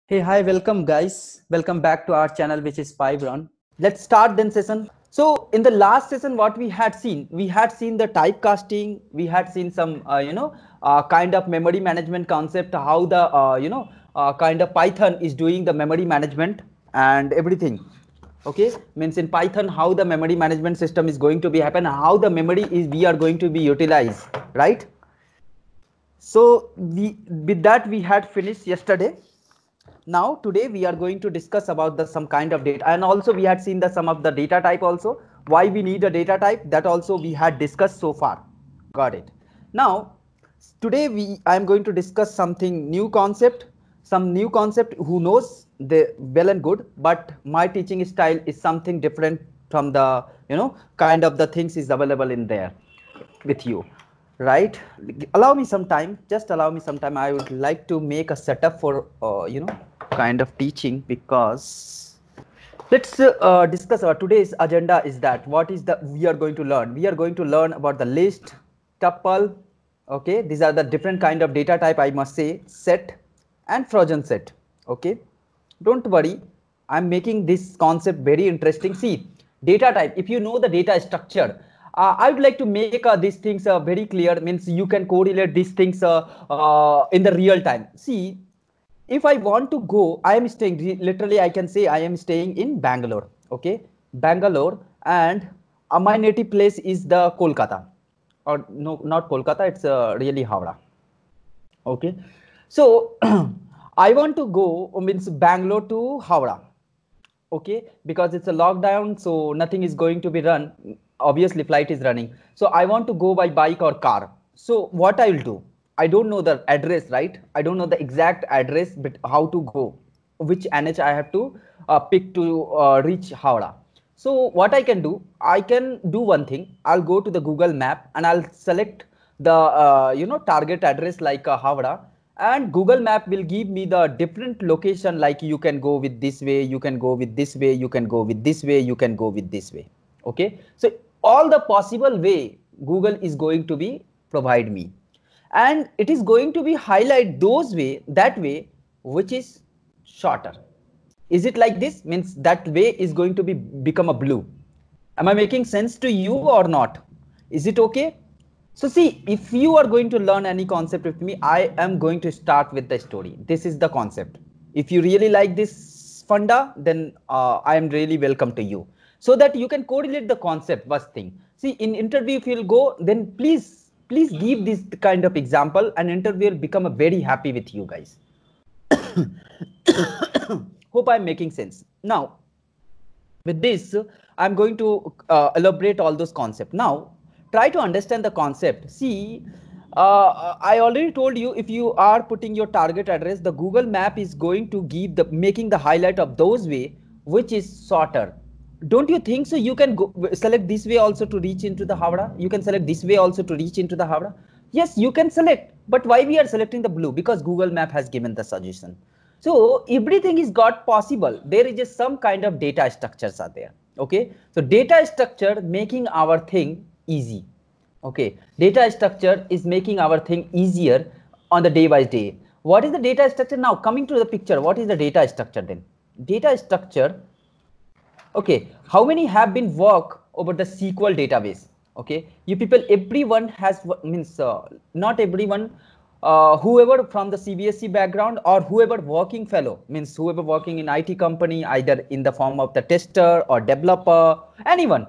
Hey, hi, welcome guys. Welcome back to our channel, which is Pybron. Let's start then session. So in the last session, what we had seen the typecasting, we had seen some, kind of memory management concept, how the, kind of Python is doing the memory management and everything. Okay, means in Python, how the memory management system is going to be happen, how the memory is we are going to be utilized, right? So with that we had finished yesterday. Now today we are going to discuss about the some kind of data, and also we had seen the some of the data type also, why we need a data type, that also we had discussed so far. Got it. Now today I am going to discuss something new concept, some new concept who knows the well and good, but my teaching style is something different from the kind of the things is available in there with you, right? Allow me some time, just allow me some time. I would like to make a setup for kind of teaching, because let's discuss our today's agenda is that what is the we are going to learn. We are going to learn about the list, tuple. Okay, these are the different kind of data type, I must say, set and frozen set. Okay, don't worry, I'm making this concept very interesting. See, data type, if you know the data structure, I would like to make these things very clear, means you can correlate these things in the real time. See, if I want to go, I am staying, literally I can say I am staying in Bangalore. Okay, Bangalore, and my native place is the Kolkata, or no, not Kolkata, it's really Howrah. Okay, so I want to go, means Bangalore to Howrah. Okay, because it's a lockdown, so nothing is going to be run. Obviously flight is running, so I want to go by bike or car. So what I will do, I don't know the address, right? I don't know the exact address, but how to go, which NH I have to pick to reach Howrah. So what I can do, I can do one thing. I'll go to the Google map and I'll select the target address like Howrah, and Google map will give me the different location, like you can go with this way, you can go with this way, you can go with this way, you can go with this way. Okay, so all the possible way Google is going to be provide me, and it is going to be highlight those way, that way which is shorter. Is it like this? Means that way is going to be become a blue. Am I making sense to you or not? Is it okay? So see, if you are going to learn any concept with me, I am going to start with the story. This is the concept. If you really like this funda, then I am really welcome to you, so that you can correlate the concept first thing. See, in interview, if you'll go, then please give this kind of example, and interview will become a very happy with you guys. Hope I'm making sense. Now, with this, I'm going to elaborate all those concepts. Now, try to understand the concept. See, I already told you, if you are putting your target address, the Google map is going to give the making the highlight of those way which is shorter. Don't you think so? You can go, select this way also to reach into the Howrah. You can select this way also to reach into the Howrah. Yes, you can select, but why we are selecting the blue? Because Google map has given the suggestion. So everything is got possible. There is just some kind of data structures are there. Okay, so data structure making our thing easy. Okay, data structure is making our thing easier on the day by day. What is the data structure? Now coming to the picture, what is the data structure then? Data structure. Okay, how many have been work over the SQL database? Okay, you people, everyone has, means not everyone, whoever from the CBSE background or whoever working fellow, means whoever working in IT company, either in the form of the tester or developer, anyone,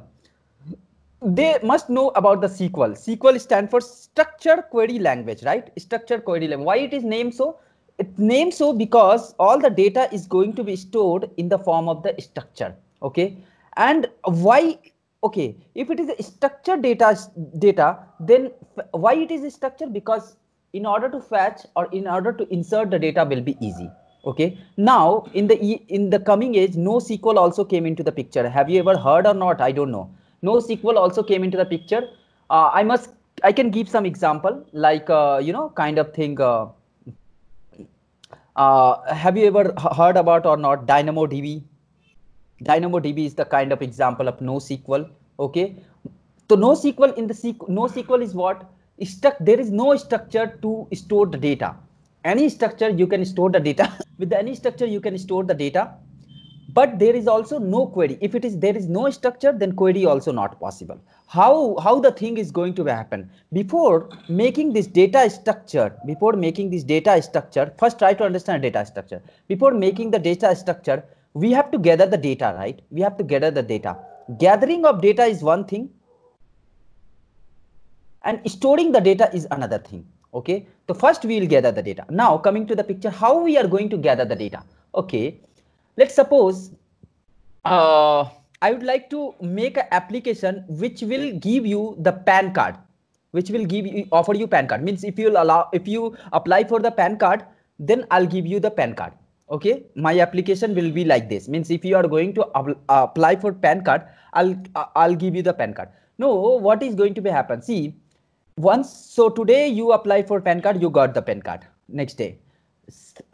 they must know about the SQL. SQL stands for structure query language, right? Structure query language. Why it is named so? It's named so because all the data is going to be stored in the form of the structure. Okay, and why? Okay, if it is a structured data, then why it is structured? Because in order to fetch or in order to insert the data will be easy. Okay, now in the coming age, NoSQL also came into the picture. Have you ever heard or not? I don't know. NoSQL also came into the picture. I can give some example, like kind of thing. Have you ever heard about or not DynamoDB? DynamoDB is the kind of example of NoSQL. Okay, so NoSQL in the NoSQL is what? Stuck. There is no structure to store the data, any structure you can store the data. With any structure you can store the data, but there is also no query. If there is no structure, then query also not possible. How the thing is going to happen? Before making this data structure, first try to understand data structure. Before making the data structure, we have to gather the data, right? We have to gather the data. Gathering of data is one thing, and storing the data is another thing. Okay, so first we will gather the data. Now coming to the picture, how we are going to gather the data. Okay, let's suppose I would like to make an application which will give you the PAN card, which will offer you PAN card. Means if you apply for the PAN card, then I'll give you the PAN card. Okay, my application will be like this. Means if you are going to apply for PAN card, I'll give you the PAN card. No, what is going to be happen? See, so today you apply for PAN card, you got the PAN card. Next day,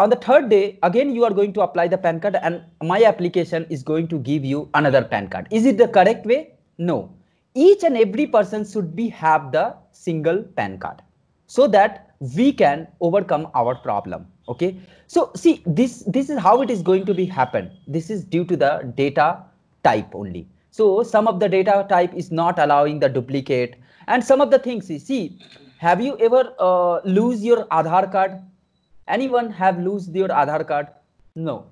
on the third day, again you are going to apply the PAN card, and my application is going to give you another PAN card. Is it the correct way? No. Each and every person should have the single PAN card, so that we can overcome our problem. Okay, so see, this is how it is going to be happen. This is due to the data type only. So some of the data type is not allowing the duplicate, and some of the things, see, have you ever lose your Aadhaar card? Anyone have lose their Aadhaar card? No.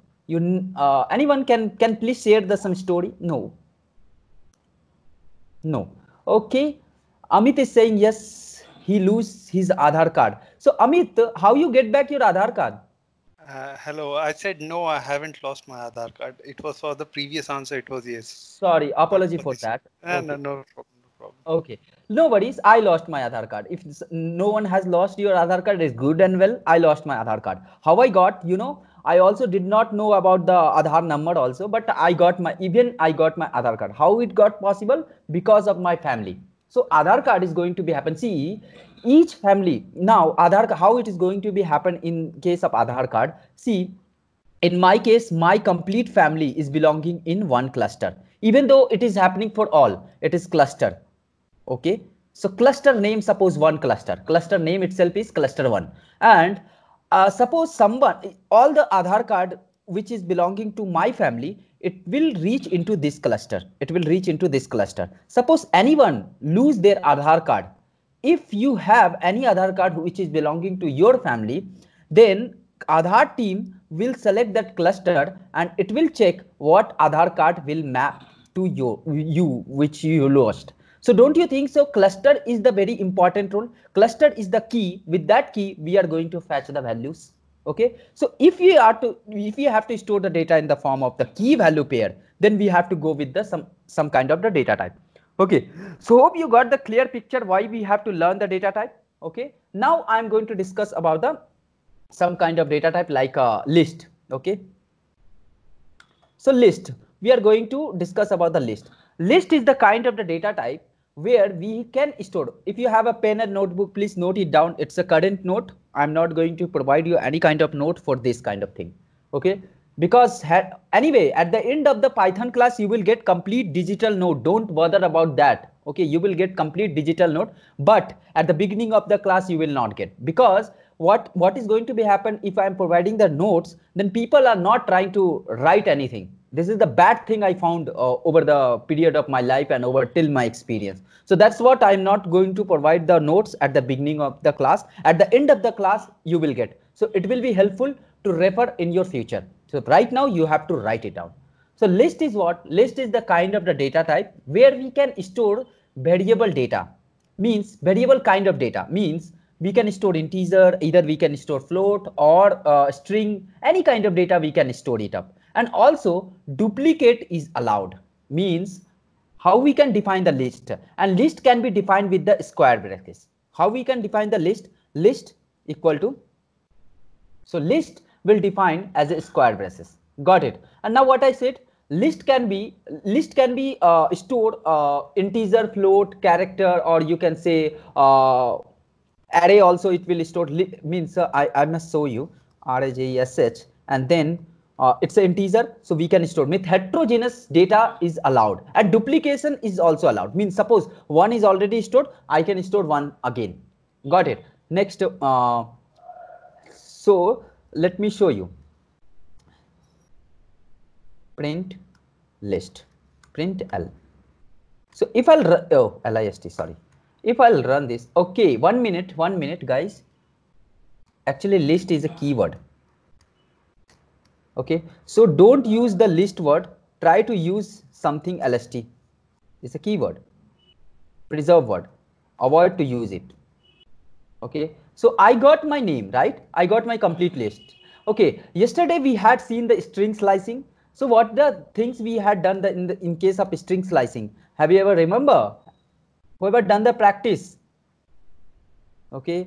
Anyone can please share some story? No. Okay, Amit is saying yes, he lose his Aadhaar card. So Amit, how you get back your Aadhaar card? Hello, I said no, I haven't lost my Aadhaar card. It was for the previous answer, it was yes. Sorry, apology for that. Okay. No problem. Okay, no worries. I lost my Aadhaar card. If no one has lost your Aadhaar card, it's good and well. I lost my Aadhaar card. How I got, I also did not know about the Aadhaar number also, but I got my Aadhaar card. How it got possible? Because of my family. So Aadhaar card is going to be happen. See, each family now Aadhaar, how it is going to be happen in case of Aadhaar card. See, in my case, my complete family is belonging in one cluster. Even though it is happening for all, it is cluster. Okay, so cluster name, suppose one cluster name itself is cluster 1, and suppose all the Aadhaar card which is belonging to my family, it will reach into this cluster. Suppose anyone lose their Aadhaar card, if you have any Aadhaar card which is belonging to your family, then Aadhaar team will select that cluster and it will check what Aadhaar card will map to you which you lost. So don't you think so? Cluster is the very important role. Cluster is the key. With that key, we are going to fetch the values. Okay. So if you have to store the data in the form of the key value pair, then we have to go with some kind of the data type. Okay. So hope you got the clear picture why we have to learn the data type. Okay. Now I'm going to discuss about some kind of data type like a list. Okay. So list, we are going to discuss about the list. List is the kind of the data type where we can store. If you have a pen and notebook, please note it down. It's a current note. I'm not going to provide you any kind of note for this kind of thing. Okay, because anyway, at the end of the Python class, you will get complete digital note. Don't bother about that. Okay, you will get complete digital note, but at the beginning of the class, you will not get, because what is going to be happen if I'm providing the notes, then people are not trying to write anything. This is the bad thing I found over the period of my life and over till my experience. So that's what I'm not going to provide the notes at the beginning of the class. At the end of the class, you will get. So it will be helpful to refer in your future. So right now you have to write it down. So list is what? List is the kind of the data type where we can store variable data. Means variable kind of data. Means we can store integer, either we can store float or string, any kind of data we can store it up. And also duplicate is allowed. Means how we can define the list, and list can be defined with the square brackets. How we can define the list? List equal to, so list will define as a square braces. Got it? And now what I said, list can be stored integer, float, character, or you can say array also it will store. Means I must show you RAJESH, and then it's an integer, so we can store. With heterogeneous data is allowed, and duplication is also allowed. Means suppose one is already stored, I can store one again. Got it? Next, So let me show you. Print list, print L. So if I'll run, oh, list, sorry. If I'll run this, okay, 1 minute, guys. Actually, list is a keyword. Okay, so don't use the list word. Try to use something LST. It's a keyword. Preserve word. Avoid to use it. Okay, so I got my name, right? I got my complete list. Okay, yesterday we had seen the string slicing. So what the things we had done in case of string slicing? Have you ever remember? Whoever done the practice? Okay,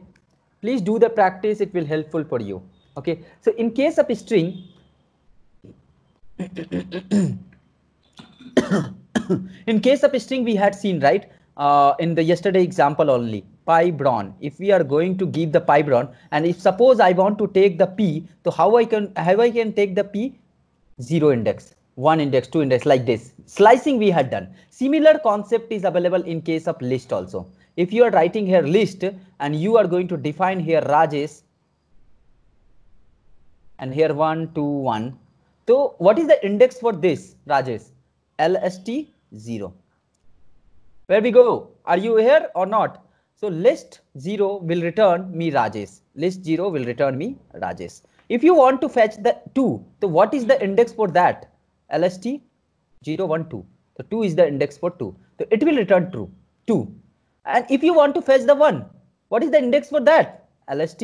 please do the practice. It will helpful for you. Okay, so in case of string, in case of string we had seen, right, in the yesterday example only, pybron. If we are going to give the pybron, and if suppose I want to take the p, so how I can take the p? 0 index, 1 index, 2 index, like this. Slicing we had done. Similar concept is available in case of list also. If you are writing here list and you are going to define here Rajesh, and here 1 2 1. So what is the index for this, Rajesh? LST 0. Where we go? Are you here or not? So list 0 will return me Rajesh. List 0 will return me Rajesh. If you want to fetch the 2, so what is the index for that? LST 0 1 2. So 2 is the index for 2. So it will return true 2. And if you want to fetch the 1, what is the index for that? LST.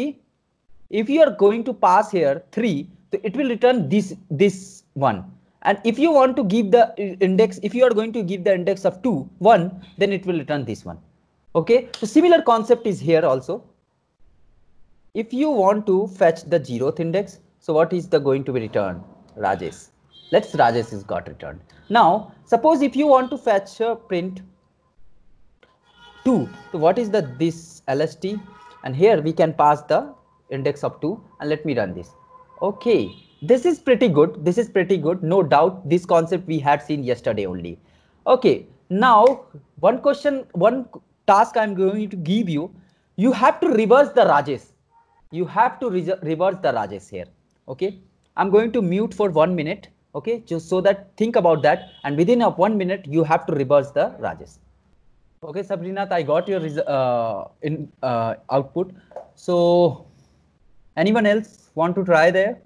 If you are going to pass here 3, so it will return this 1. And if you want to give the index, if you are going to give the index of 2 1, then it will return this one. Okay, so similar concept is here also. If you want to fetch the 0th index, so what is the going to be returned? Rajesh. Let's Rajesh is got returned. Now suppose if you want to fetch print 2, so what is the this LST, and here we can pass the index of 2, and let me run this. Okay, this is pretty good. This is pretty good. No doubt this concept we had seen yesterday only. Okay, now one question, one task I'm going to give you. You have to reverse the Rajesh. You have to reverse the Rajesh here. Okay, I'm going to mute for 1 minute. Okay, just so that think about that, and within 1 minute you have to reverse the Rajesh. Okay, Sabrinath, I got your output. So anyone else want to try there?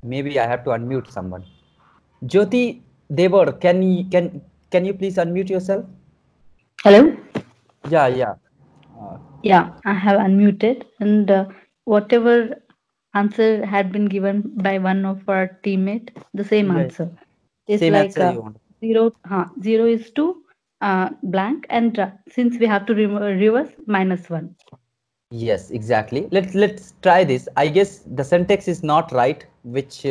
Maybe I have to unmute someone. Jyoti Devar, can you please unmute yourself? Hello? Yeah. Yeah, I have unmuted, and whatever answer had been given by one of our teammate, the same answer. It's same like answer you want. 0 is to blank, and since we have to reverse -1. Yes, exactly. Let's try this. I guess the syntax is not right, which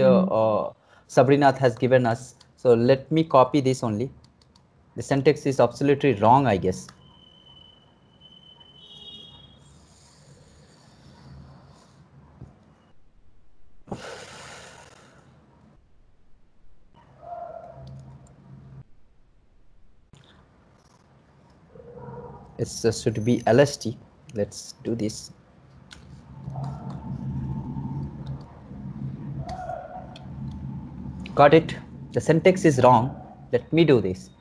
Sabrinath has given us. So let me copy this only. The syntax is absolutely wrong, I guess. It should be LST. Let's do this. Got it. The syntax is wrong. Let me do this.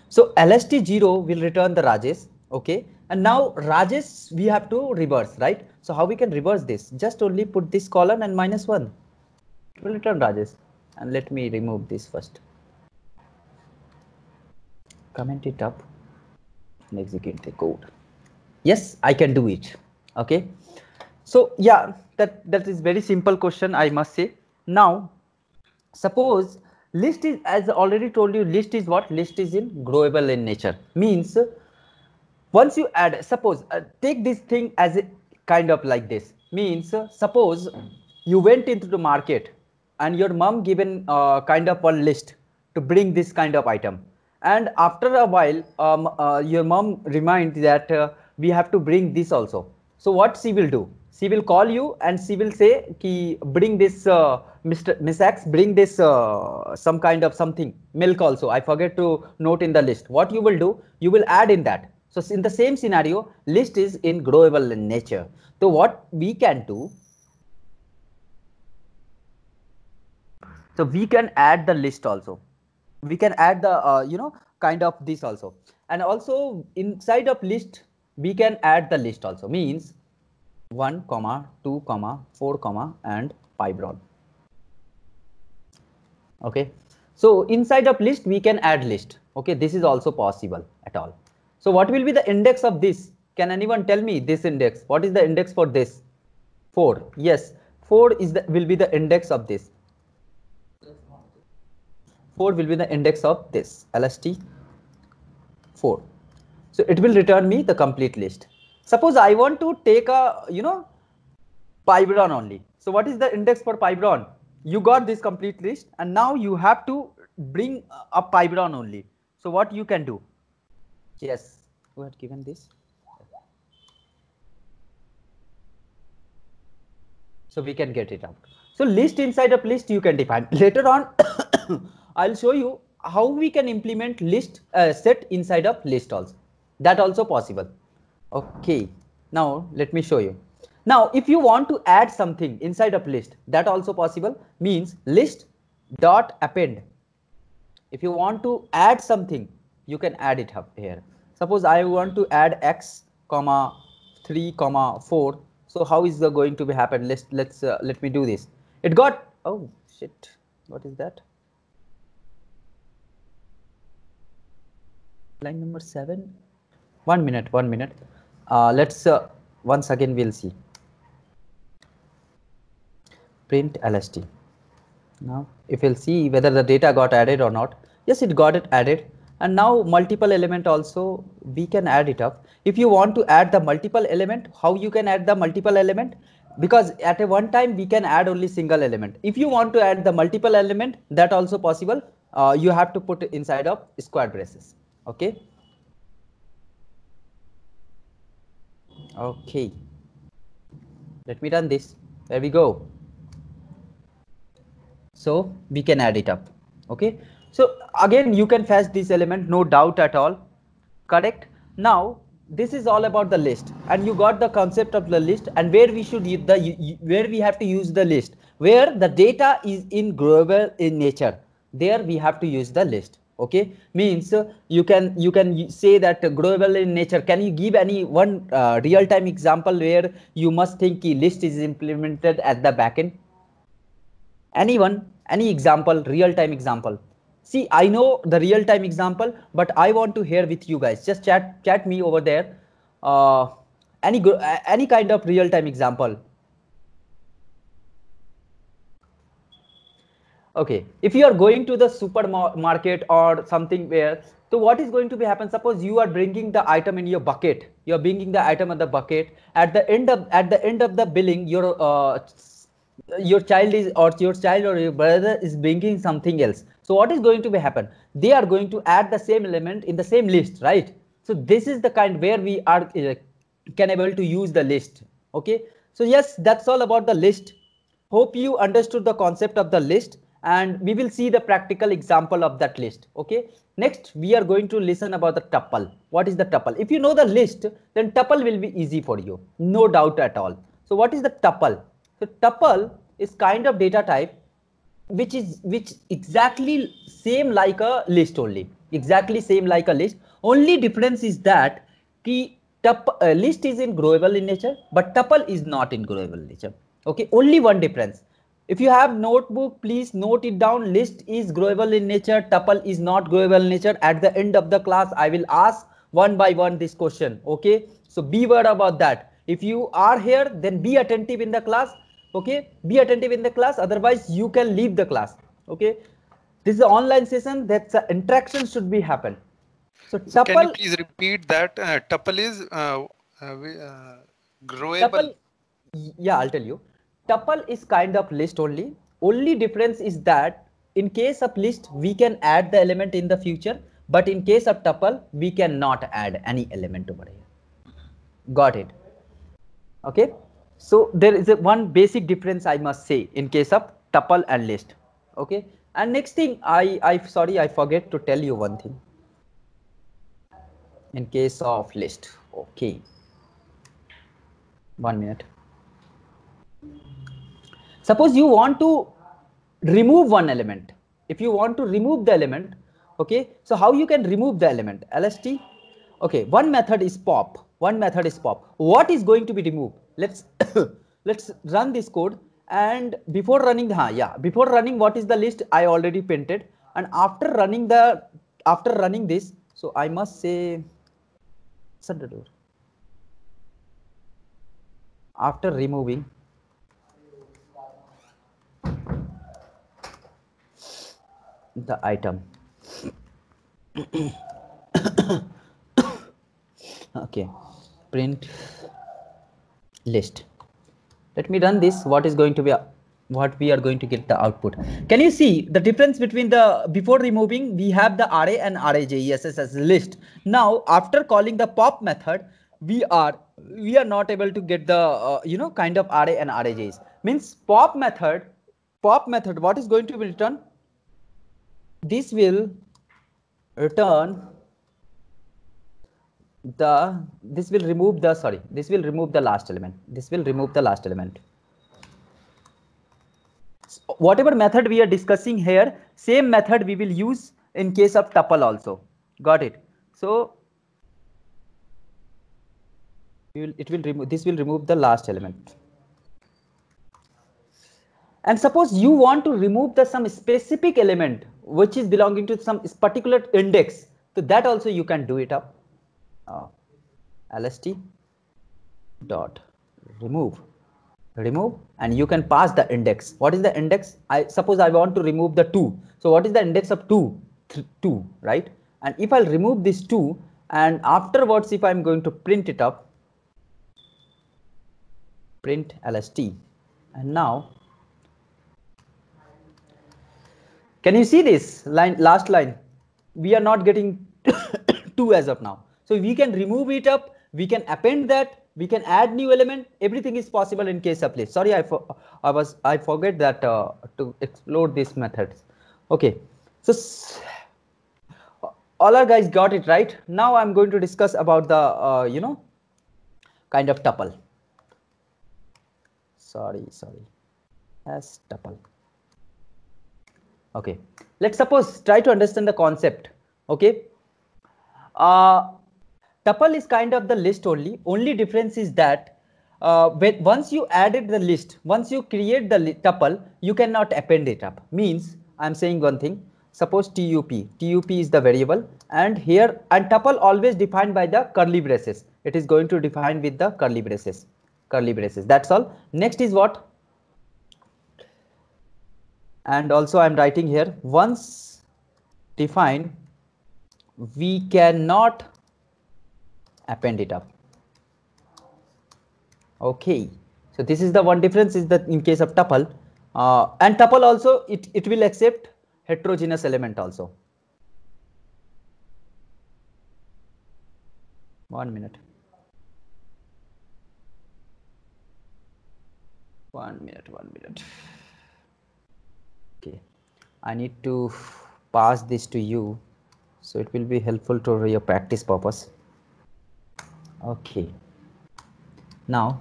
So LST 0 will return the Rajesh. Okay. And now Rajesh we have to reverse, right? So how we can reverse this? Just only put this colon and -1. It will return Rajesh. And let me remove this first. Comment it up and execute the code. Yes, I can do it. Okay. So yeah, that is very simple question, I must say. Now suppose list is, as I already told you, list is what? List is in growable in nature. Means once you add, suppose take this thing as a kind of like this. Means suppose you went into the market and your mom given kind of one list to bring this kind of item, and after a while your mom reminds that we have to bring this also. So what she will do? She will call you and she will say, "Ki bring this, Miss X, bring this some kind of something, milk also. I forget to note in the list." What you will do? You will add in that. So in the same scenario, list is in growable in nature. So what we can do, so we can add the list also. We can add the kind of this also, and also inside of list we can add the list also, means 1, 2, 4, and pybron. Okay, so inside of list we can add list. Okay, this is also possible at all. So what will be the index of this? Can anyone tell me this index? What is the index for this? 4. Yes, 4 is the will be the index of this. 4 will be the index of this LST 4. So it will return me the complete list. Suppose I want to take a pybron only. So what is the index for pybron? You got this complete list and now you have to bring a pybron only. So what you can do? Yes, who had given this? So we can get it out. So list inside of list you can define. Later on I'll show you how we can implement list set inside of list also. That also possible. Okay, now let me show you. Now if you want to add something inside of list, that also possible, means list dot append. If you want to add something, you can add it up here. Suppose I want to add x, 3, 4. So how is the going to be happen? Let me do this. It got, oh shit, what is that? Line number 7. 1 minute. Let's once again we'll see. Print LST. Now if you'll see whether the data got added or not. Yes, it got it added. And now multiple element also we can add it up. If you want to add the multiple element, how you can add the multiple element? Because at a one time we can add only single element. If you want to add the multiple element, that also possible. You have to put it inside of square braces. Okay. Okay. Let me run this. There we go. So we can add it up. Okay. So again you can fetch this element, no doubt at all. Correct. Now this is all about the list, and you got the concept of the list and where we should use where we have to use the list, where the data is in growable in nature. There we have to use the list. Okay, means you can say that growable in nature. Can you give any one real-time example where you must think list is implemented at the backend? Anyone? Any example? Real-time example? See, I know the real-time example, but I want to hear with you guys. Just chat me over there. Any kind of real-time example? Okay, if you are going to the supermarket or something where, so what is going to be happen? Suppose you are bringing the item in your bucket. You are bringing the item in the bucket. At the end of the billing, your child or your brother is bringing something else. So what is going to be happen? They are going to add the same element in the same list, right? So this is the kind where we are can able to use the list. Okay, so yes, that's all about the list. Hope you understood the concept of the list, and we will see the practical example of that list. Okay, next we are going to listen about the tuple. What is the tuple? If you know the list, then tuple will be easy for you, no doubt at all. So what is the tuple? So tuple is kind of data type which exactly same like a list only. Exactly same like a list. Only difference is that the list is in growable in nature, but tuple is not in growable in nature. Okay, only one difference. If you have notebook, please note it down. List is growable in nature, tuple is not growable in nature. At the end of the class, I will ask one by one this question. Okay, so be aware about that. If you are here, then be attentive in the class. Okay, be attentive in the class, otherwise you can leave the class. Okay, this is an online session, that's interaction should be happen. So tuple, can you please repeat that? Tuple is growable. Tuple, yeah, I'll tell you. Tuple is kind of list only. Only difference is that in case of list we can add the element in the future, but in case of tuple we cannot add any element over here. Got it? Okay. So there is one basic difference I must say in case of tuple and list. Okay. And next thing, I sorry, I forget to tell you one thing. in case of list. Okay, 1 minute. Suppose you want to remove one element. If you want to remove the element, okay, so how you can remove the element? LST. Okay, one method is pop. One method is pop. What is going to be removed? Let's let's run this code. And before running, before running, what is the list? I already printed. And after running this, so I must say, shut the door. After removing the item. Okay, print list. Let me run this. What is going to be what we are going to get the output? Can you see the difference between the before removing we have the array and arrayJESS as list. Now after calling the pop method, we are not able to get the kind of array and arrayJs. Means pop method what is going to be returned? This will return this will remove the last element. This will remove the last element. So whatever method we are discussing here, same method we will use in case of tuple also. Got it? So this will remove the last element. And suppose you want to remove some specific element which is belonging to some particular index, so that also you can do it up. LST dot remove, and you can pass the index. What is the index? Suppose I want to remove the 2. So what is the index of 2? 2, right? And if I'll remove this 2, and afterwards if I'm going to print it up, print LST, and now can you see this line, last line? We are not getting 2 as of now. So we can remove it up, we can append that, we can add new element. Everything is possible in case of list. Sorry, I forget that to explore these methods. Okay, so all our guys got it right. Now I'm going to discuss about the kind of tuple. Sorry, as tuple. Okay, let's suppose try to understand the concept. Okay, tuple is kind of the list only. Only difference is that once you added the list, once you create the tuple, you cannot append it up. Means I'm saying one thing. Suppose tup is the variable, and here and tuple always defined by the curly braces. It is going to define with the curly braces. That's all. Next is what? And also I'm writing here, once defined, we cannot append it up. Okay, so this is the one difference is that in case of tuple, and tuple also it will accept heterogeneous element also. 1 minute. 1 minute. Okay, I need to pass this to you, so it will be helpful to your practice purpose. Okay, now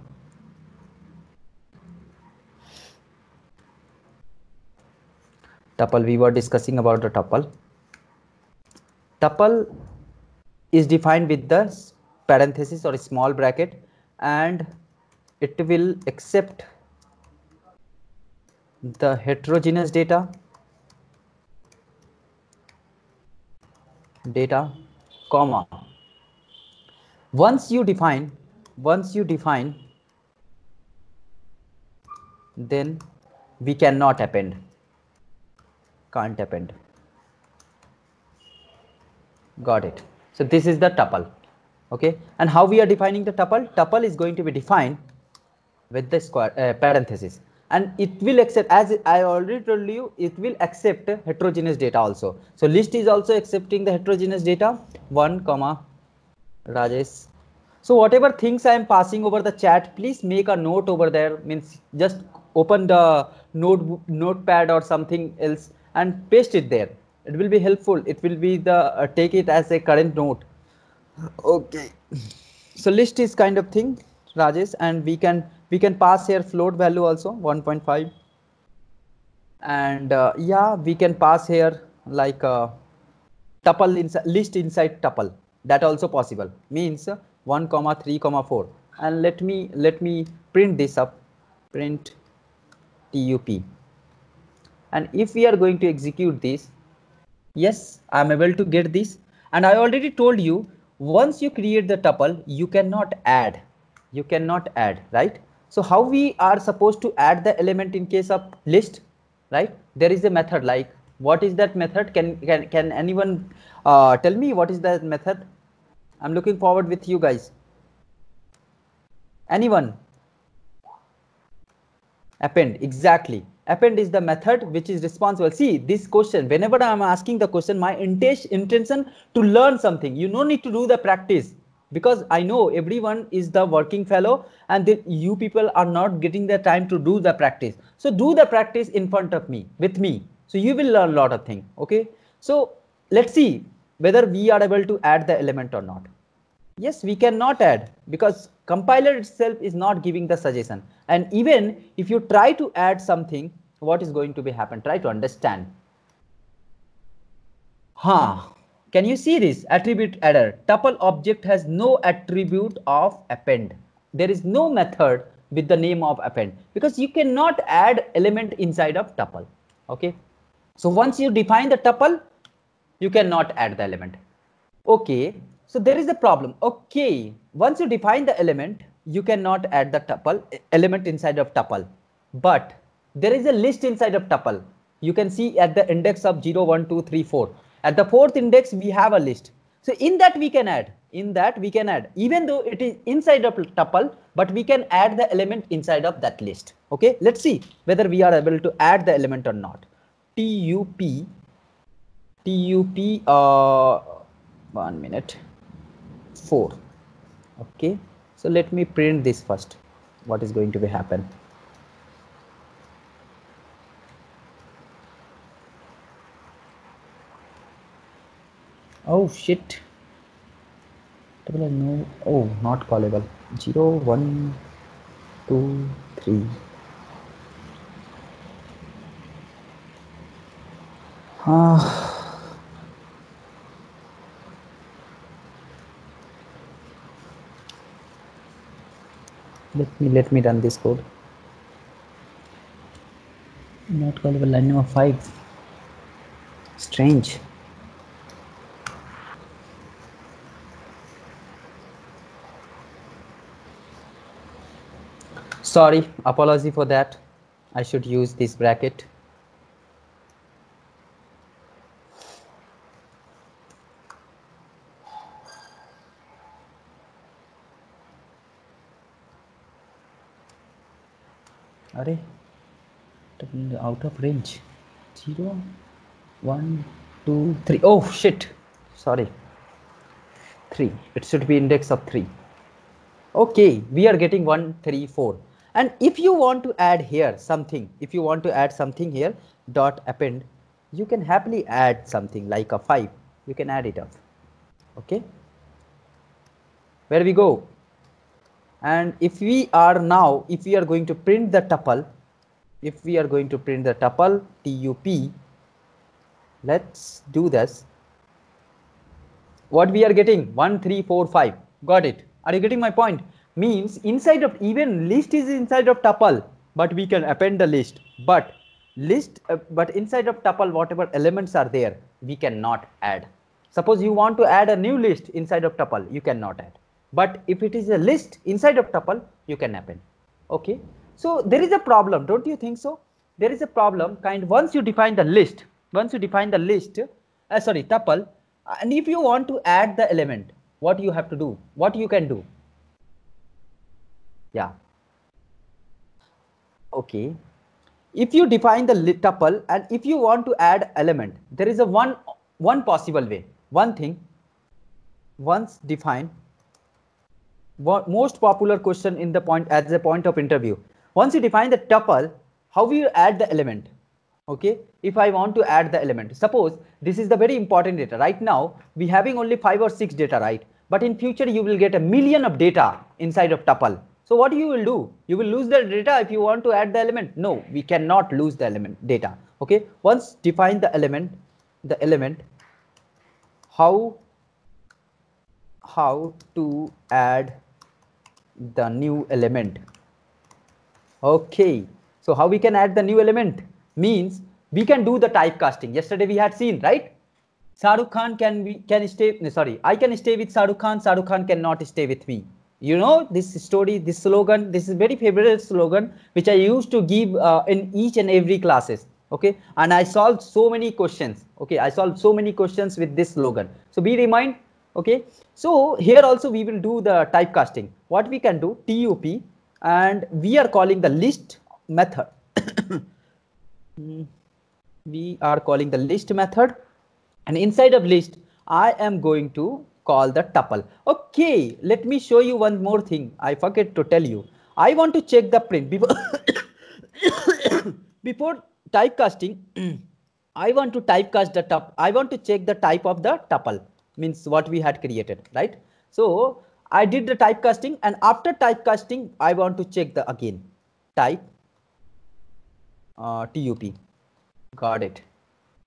tuple, we were discussing about the tuple. Tuple is defined with the parenthesis or a small bracket, and it will accept the heterogeneous data, comma. Once you define, then we cannot append, can't append. Got it? So this is the tuple. Okay, and how we are defining the tuple? Tuple is going to be defined with the square parenthesis, and it will accept, as I already told you, it will accept heterogeneous data also. So list is also accepting the heterogeneous data. 1, Rajesh. So whatever things I am passing over the chat, please make a note over there. Means just open the notepad or something else and paste it there. It will be helpful. It will be the take it as a current note. Okay. So list is kind of thing, Rajesh, and we can pass here float value also 1.5, and yeah, we can pass here like tuple inside list inside tuple, that also possible, means 1 comma 3 comma 4. And let me print this up, print tup, and if we are going to execute this, yes, I'm able to get this. And I already told you, once you create the tuple, you cannot add, right? So how we are supposed to add the element in case of list, right? There is a method, like what is that method? Can anyone tell me what is that method? I'm looking forward with you guys. Anyone? Append, exactly. Append is the method which is responsible. See this question, whenever I'm asking the question, my intention to learn something. You no need to do the practice, because I know everyone is the working fellow, and you people are not getting the time to do the practice. So do the practice in front of me, with me, so you will learn a lot of things. Okay, so let's see whether we are able to add the element or not. Yes, we cannot add, because compiler itself is not giving the suggestion. And even if you try to add something, what is going to be happen? Try to understand. Can you see this attribute adder? Tuple object has no attribute of append. There is no method with the name of append, because you cannot add element inside of tuple. Okay, so once you define the tuple, you cannot add the element. Okay, so there is a problem. Okay, once you define the element, you cannot add the tuple element inside of tuple, but there is a list inside of tuple. You can see at the index of 0, 1, 2, 3, 4. At the fourth index, we have a list. So in that we can add. In that we can add, even though it is inside of tuple, but we can add the element inside of that list. Okay, let's see whether we are able to add the element or not. tup 1 minute 4. Okay, so let me print this first. What is going to be happen? Oh shit, no, oh, not callable. 0, 1, 2, 3. Let me run this code. Not callable, line number 5. Strange. Sorry, apology for that. I should use this bracket. Array, out of range. 0, 1, 2, 3. Oh shit, sorry. 3. It should be index of 3. Okay, we are getting 1, 3, 4. And if you want to add here something, if you want to add something here, dot append, you can happily add something like a 5. You can add it up. Okay, where we go? And if we are going to print the tuple, tup, let's do this. What we are getting? 1, 3, 4, 5. Got it? Are you getting my point? Means inside of, even list is inside of tuple, but we can append the list. But but inside of tuple, whatever elements are there, we cannot add. Suppose you want to add a new list inside of tuple, you cannot add. But if it is a list inside of tuple, you can append. Okay, so there is a problem, don't you think so? There is a problem. Once you define the list, tuple, and if you want to add the element, what you have to do, what you can do? Yeah. Okay, if you define the tuple and if you want to add element, there is a one possible way. One thing, once define, most popular question in the point, as a point of interview. Once you define the tuple, how will you add the element? Okay, if I want to add the element, suppose this is the very important data. Right now we having only 5 or 6 data, right? but in future you will get a million of data inside of tuple. So what you will do? You will lose the data if you want to add the element? No, we cannot lose the element data. Okay, once define the element how to add the new element. Okay, so how we can add the new element means we can do the typecasting. Yesterday we had seen, right? Shahrukh Khan can stay, no, sorry, I can stay with Shahrukh Khan cannot stay with me. You know this story, this slogan, this is very favorite slogan which I used to give in each and every classes. Okay, and I solved so many questions. Okay, I solved so many questions with this slogan. So be remind. Okay, so here also we will do the typecasting. What we can do, TUP, and we are calling the list method. We are calling the list method, and inside of list I am going to call the tuple. Okay, let me show you one more thing. I forget to tell you. I want to check the print before before typecasting. I want to typecast the tuple. I want to check the type of the tuple, means what we had created, right? So I did the typecasting, and after typecasting I want to check the again type TUP. Got it.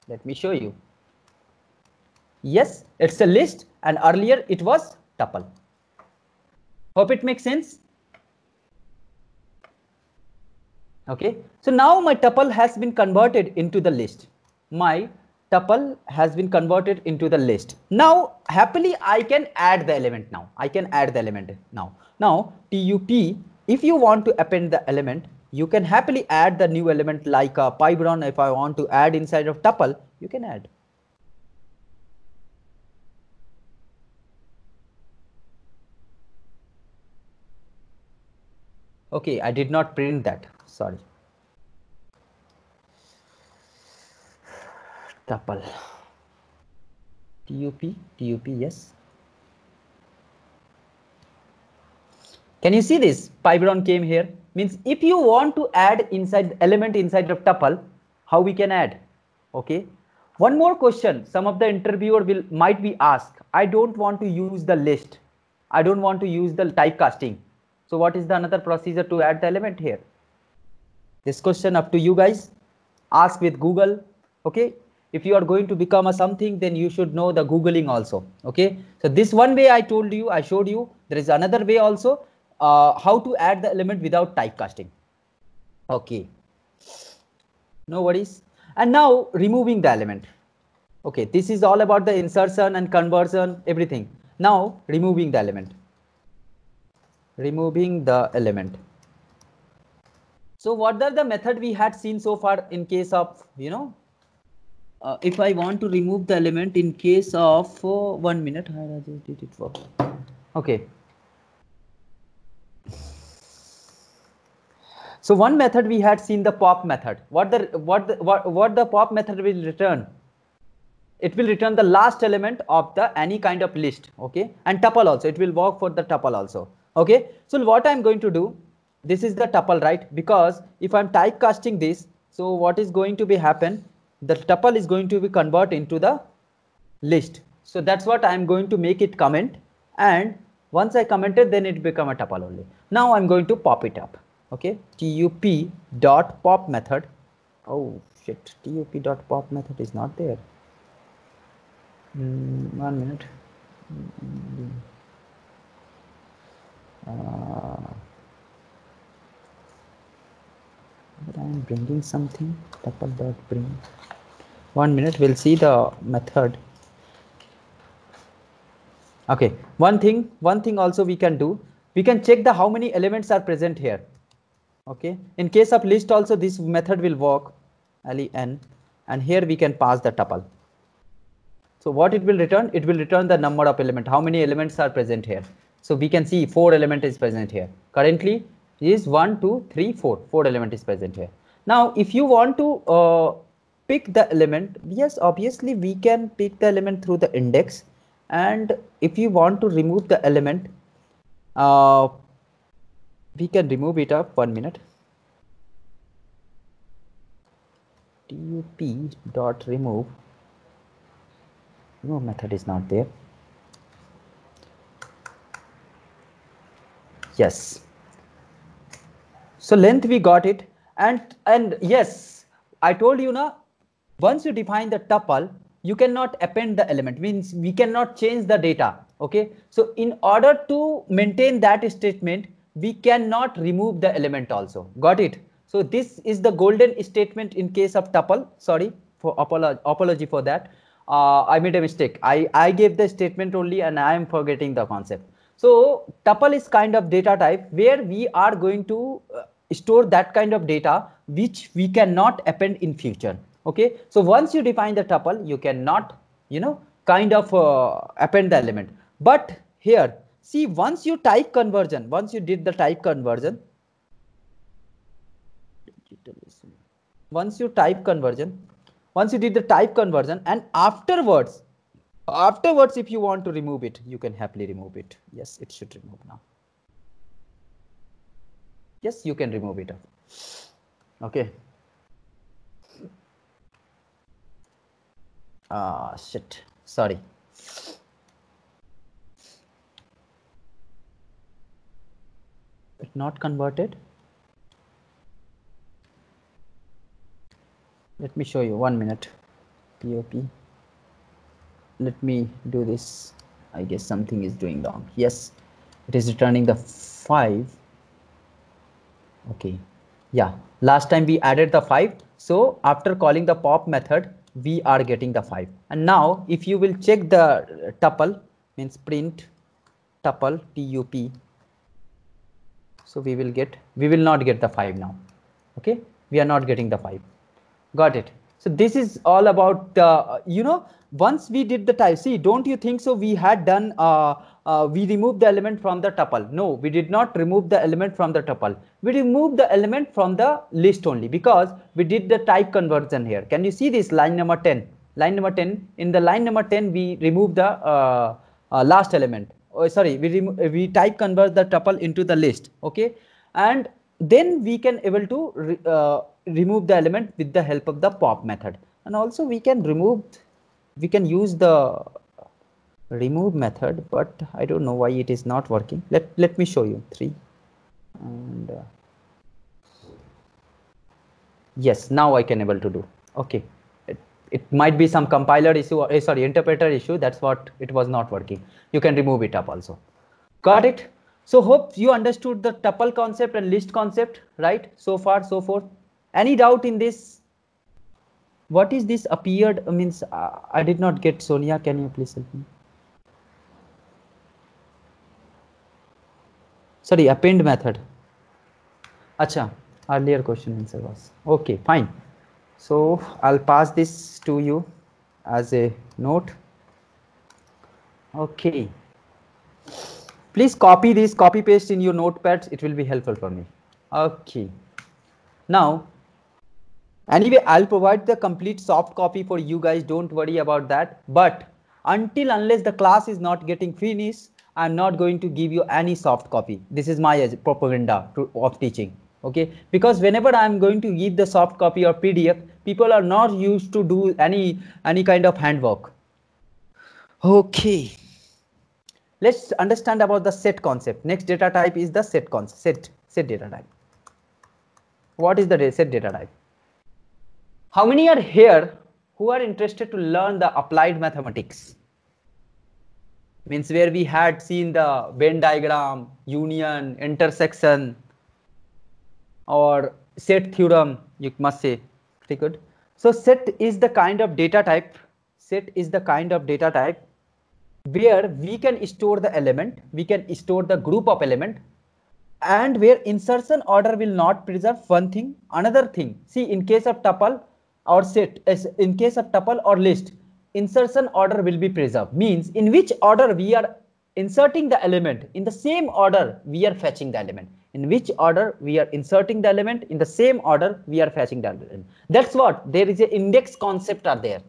Let me show you. Yes, it's a list, and earlier it was tuple. Hope it makes sense. Okay, so now my tuple has been converted into the list. My tuple has been converted into the list. Now happily I can add the element now. I can add the element now. Now TUP, if you want to append the element, you can happily add the new element like a Pybron. If I want to add inside of tuple, you can add. Okay, I did not print that. Sorry. Tuple. TUP, yes. Can you see this? Pybron came here. Means if you want to add inside element inside of tuple, how we can add? Okay. One more question. Some of the interviewer might be asked. I don't want to use the list. I don't want to use the typecasting. So what is the another procedure to add the element here? This question up to you guys. Ask with Google. Okay. If you are going to become a something, then you should know the Googling also. Okay. So this one way I told you, I showed you. There is another way also. How to add the element without typecasting. Okay, no worries. And now removing the element. Okay, this is all about the insertion and conversion, everything. Now removing the element. Removing the element. So what are the method we had seen so far in case of, you know, if I want to remove the element in case of 1 minute, I just did it for. Okay. So one method we had seen the pop method. What the pop method will return? It will return the last element of the any kind of list. Okay, and tuple also. It will work for the tuple also. Okay. So what I'm going to do? This is the tuple, right? Because if I'm typecasting this, so what is going to be happen? The tuple is going to be converted into the list. So that's what I'm going to make it comment, and once I commented, then it become a tuple only. Now I'm going to pop it up. Okay, tup dot pop method. Oh shit, tup dot pop method is not there. 1 minute. But I am bringing something. Tuple dot bring. 1 minute. We'll see the method. Okay. One thing also we can do. We can check the how many elements are present here. Okay, in case of list also this method will work, len, and here we can pass the tuple. So what it will return? It will return the number of element, how many elements are present here. So we can see 4 element is present here. Currently is 1 2 3 4 element is present here. Now if you want to pick the element, yes, obviously we can pick the element through the index, and if you want to remove the element, we can remove it up. 1 minute. tup dot remove. No method is not there. Yes. So length we got it, and yes, I told you now, once you define the tuple, you cannot append the element, means we cannot change the data. Okay, so in order to maintain that statement, we cannot remove the element also. Got it? So this is the golden statement in case of tuple. Sorry for apology for that. I made a mistake. I gave the statement only and I am forgetting the concept. So tuple is kind of data type where we are going to store that kind of data which we cannot append in future. Okay, so once you define the tuple, you cannot, you know, kind of append the element. But here, see, once you type conversion, once you did the type conversion, once you did the type conversion, and afterwards, if you want to remove it, you can happily remove it. Yes, it should remove now. Yes, you can remove it. Okay. Shit, sorry. It's not converted. Let me show you, 1 minute. POP. Let me do this. I guess something is doing wrong. Yes, it is returning the 5. Okay, yeah, last time we added the 5. So after calling the pop method, we are getting the 5. And now if you will check the tuple, means print tuple tup, so we will not get the 5 now. Okay, we are not getting the 5. Got it? So this is all about you know, once we did the type, see, don't you think so we had done we removed the element from the tuple? No, we did not remove the element from the tuple. We removed the element from the list only because we did the type conversion here. Can you see this line number 10? Line number 10, in the line number 10 we remove the last element. Oh, sorry, we type convert the tuple into the list. Okay, and then we can able to remove the element with the help of the pop method. And also we can use the remove method, but I don't know why it is not working. Let me show you. 3 and yes, now I can able to do. Okay, it might be some compiler issue or sorry, interpreter issue. That's what it was not working. You can remove it up also. Got it? So hope you understood the tuple concept and list concept, right? So far, so forth. Any doubt in this? What is this appeared? Means I did not get. Sonia, can you please help me? Sorry, append method. Acha, earlier question answer was. Okay, fine. So I'll pass this to you as a note. Okay. Please copy this, copy paste in your notepads. It will be helpful for me. Okay. Now, anyway, I'll provide the complete soft copy for you guys. Don't worry about that. But unless the class is not getting finished, I'm not going to give you any soft copy. This is my propaganda of teaching. Okay, because whenever I'm going to give the soft copy or PDF, people are not used to do any kind of handwork. Okay. Let's understand about the set concept. Next data type is the set concept. Set data type. What is the set data type? How many are here who are interested to learn the applied mathematics? Means where we had seen the Venn diagram, union, intersection, or set theorem, you must say. Pretty good. So set is the kind of data type. Set is the kind of data type where we can store the element, we can store the group of element, and where insertion order will not preserve one thing, another thing. See, in case of tuple or set, in case of tuple or list, insertion order will be preserved. Means in which order we are inserting the element, in the same order we are fetching the element. In which order we are inserting the element, in the same order we are fetching the element. That's what there is an index concept are there.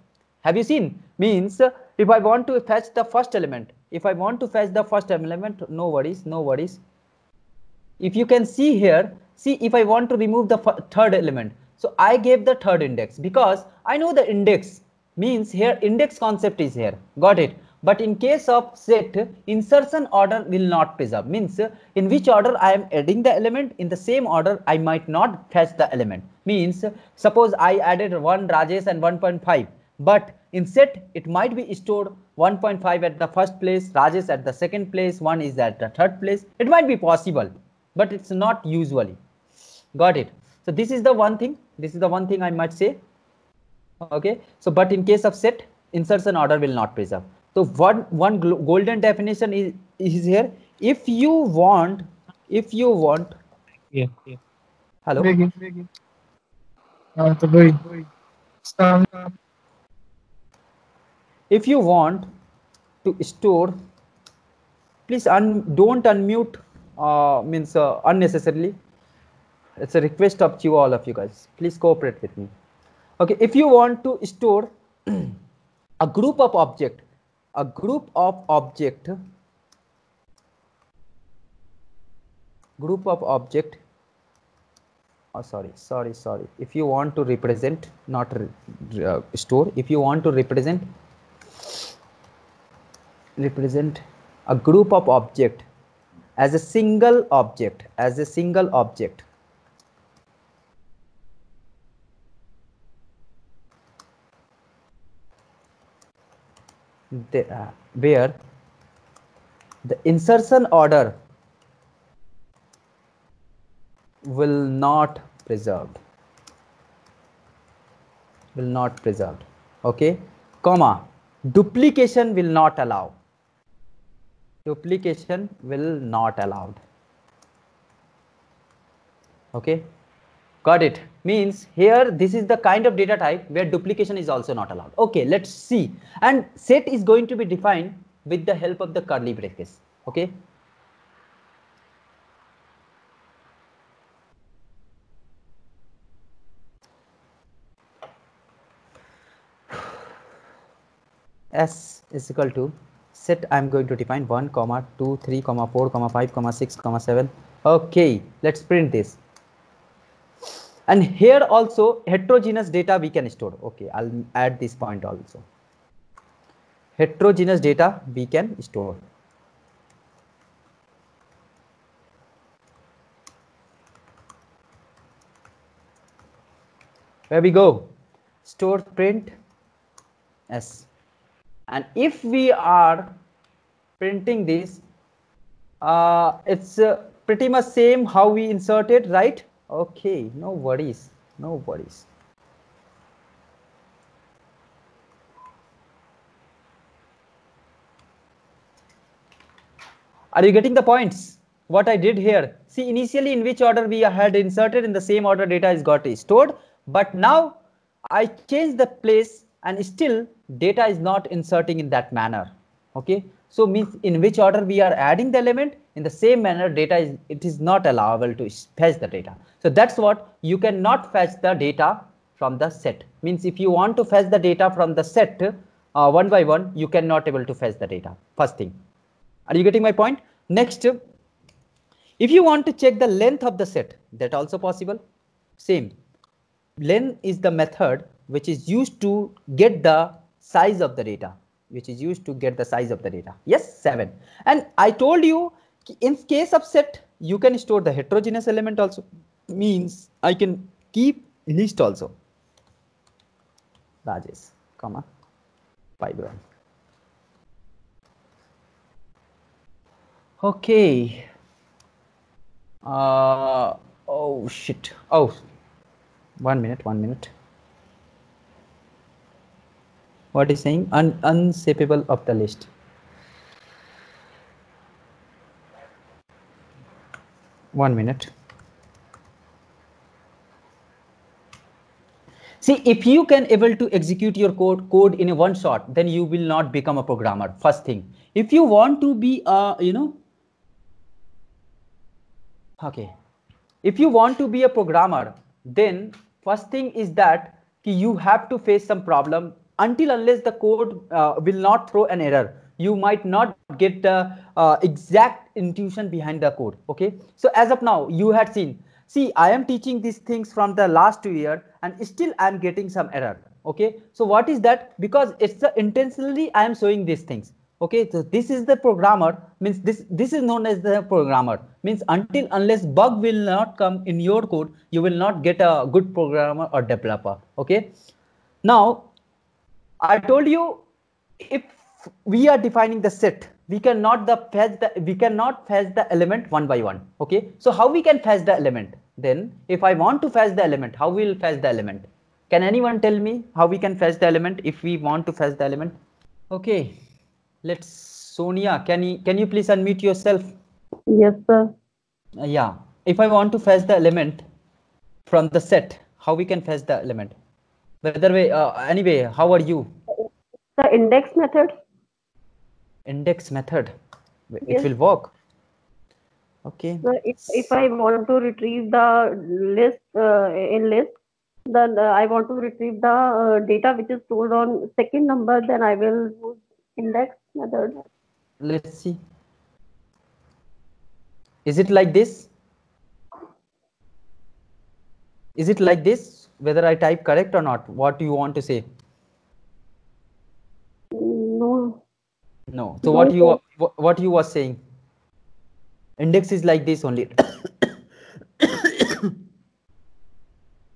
Have you seen? Means if I want to fetch the first element, no worries, no worries. If you can see here, see, if I want to remove the third element, so I gave the third index because I know the index, means here index concept is here. Got it? But in case of set, insertion order will not preserve. Means in which order I am adding the element, in the same order I might not fetch the element. Means suppose I added 1 Rajesh and 1.5, but in set it might be stored 1.5 at the first place, Rajesh at the second place, 1 is at the third place. It might be possible, but it's not usually. Got it? So this is the one thing. This is the one thing I might say. Okay. So but in case of set, insertion order will not preserve. So one golden definition is here. If you want, yeah. Hello. If you want to store, please don't unmute means unnecessarily. It's a request of you, all of you guys. Please cooperate with me. Okay, if you want to store a group of object, oh, sorry. If you want to represent, not store, if you want to represent a group of object as a single object, where the insertion order will not preserved, okay, comma, duplication will not allowed, okay. Got it? Means here this is the kind of data type where duplication is also not allowed. Okay, let's see. And set is going to be defined with the help of the curly brackets. Okay. S is equal to set. I'm going to define 1, 2, 3, 4, 5, 6, 7. Okay, let's print this. And here also heterogeneous data we can store. Okay, I'll add this point also. Heterogeneous data we can store. Where we go? Store print S. And if we are printing this, it's pretty much same how we inserted, right? Okay, no worries. Are you getting the points? What I did here? See, initially in which order we had inserted, in the same order data is got stored, but now I changed the place and still data is not inserting in that manner. Okay, so means in which order we are adding the element, in the same manner data is not allowable to fetch the data. So that's what you cannot fetch the data from the set. Means if you want to fetch the data from the set one by one, you cannot able to fetch the data. First thing. Are you getting my point? Next, if you want to check the length of the set, that also possible. Same. Len is the method which is used to get the size of the data. Yes, 7. And I told you in case of set, you can store the heterogeneous element also. Means I can keep list also. Rajesh, comma, Pybron. Okay. Oh shit. Oh, 1 minute. What is saying? Unsavable of the list. One minute. See, if you can able to execute your code in a one shot, then you will not become a programmer. First thing, if you want to be if you want to be a programmer, then first thing is that you have to face some problem. Until unless the code will not throw an error, you might not get the exact intuition behind the code. Okay, so as of now you had seen, see, I am teaching these things from the last 2 years and still I am getting some error. Okay, so what is that? Because it's intentionally I am showing these things. Okay, so this is the programmer, means this is known as the programmer, means until unless bug will not come in your code, you will not get a good programmer or developer. Okay, now I told you, if we are defining the set, we cannot fetch the element one by one. Okay, so how we can fetch the element? Then if I want to fetch the element, how we will fetch the element? Can anyone tell me how we can fetch the element if we want to fetch the element? Okay, let's Sonia, can you please unmute yourself? Yes, sir. Yeah, if I want to fetch the element from the set, how we can fetch the element? Whether way, anyway, how are you? The index method. Index method. It Yes. will work. Okay. So if I want to retrieve the list in list, then I want to retrieve the data which is stored on second number, then I will use index method. Let's see. Is it like this? Is it like this? Whether I type correct or not? What do you want to say? No. No. So No, what you was saying? Index is like this only.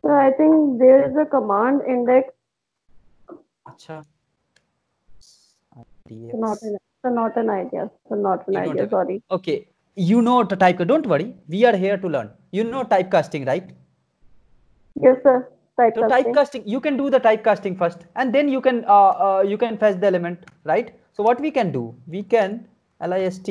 So I think there is a command index. Acha. Not an idea. So not an You don't idea. have- Sorry. Okay. You know to type. Don't worry. We are here to learn. You know typecasting, right? Yes, sir. So Typecasting. typecasting, you can do the typecasting first, and then you can fetch the element, right? So what we can do, we can list,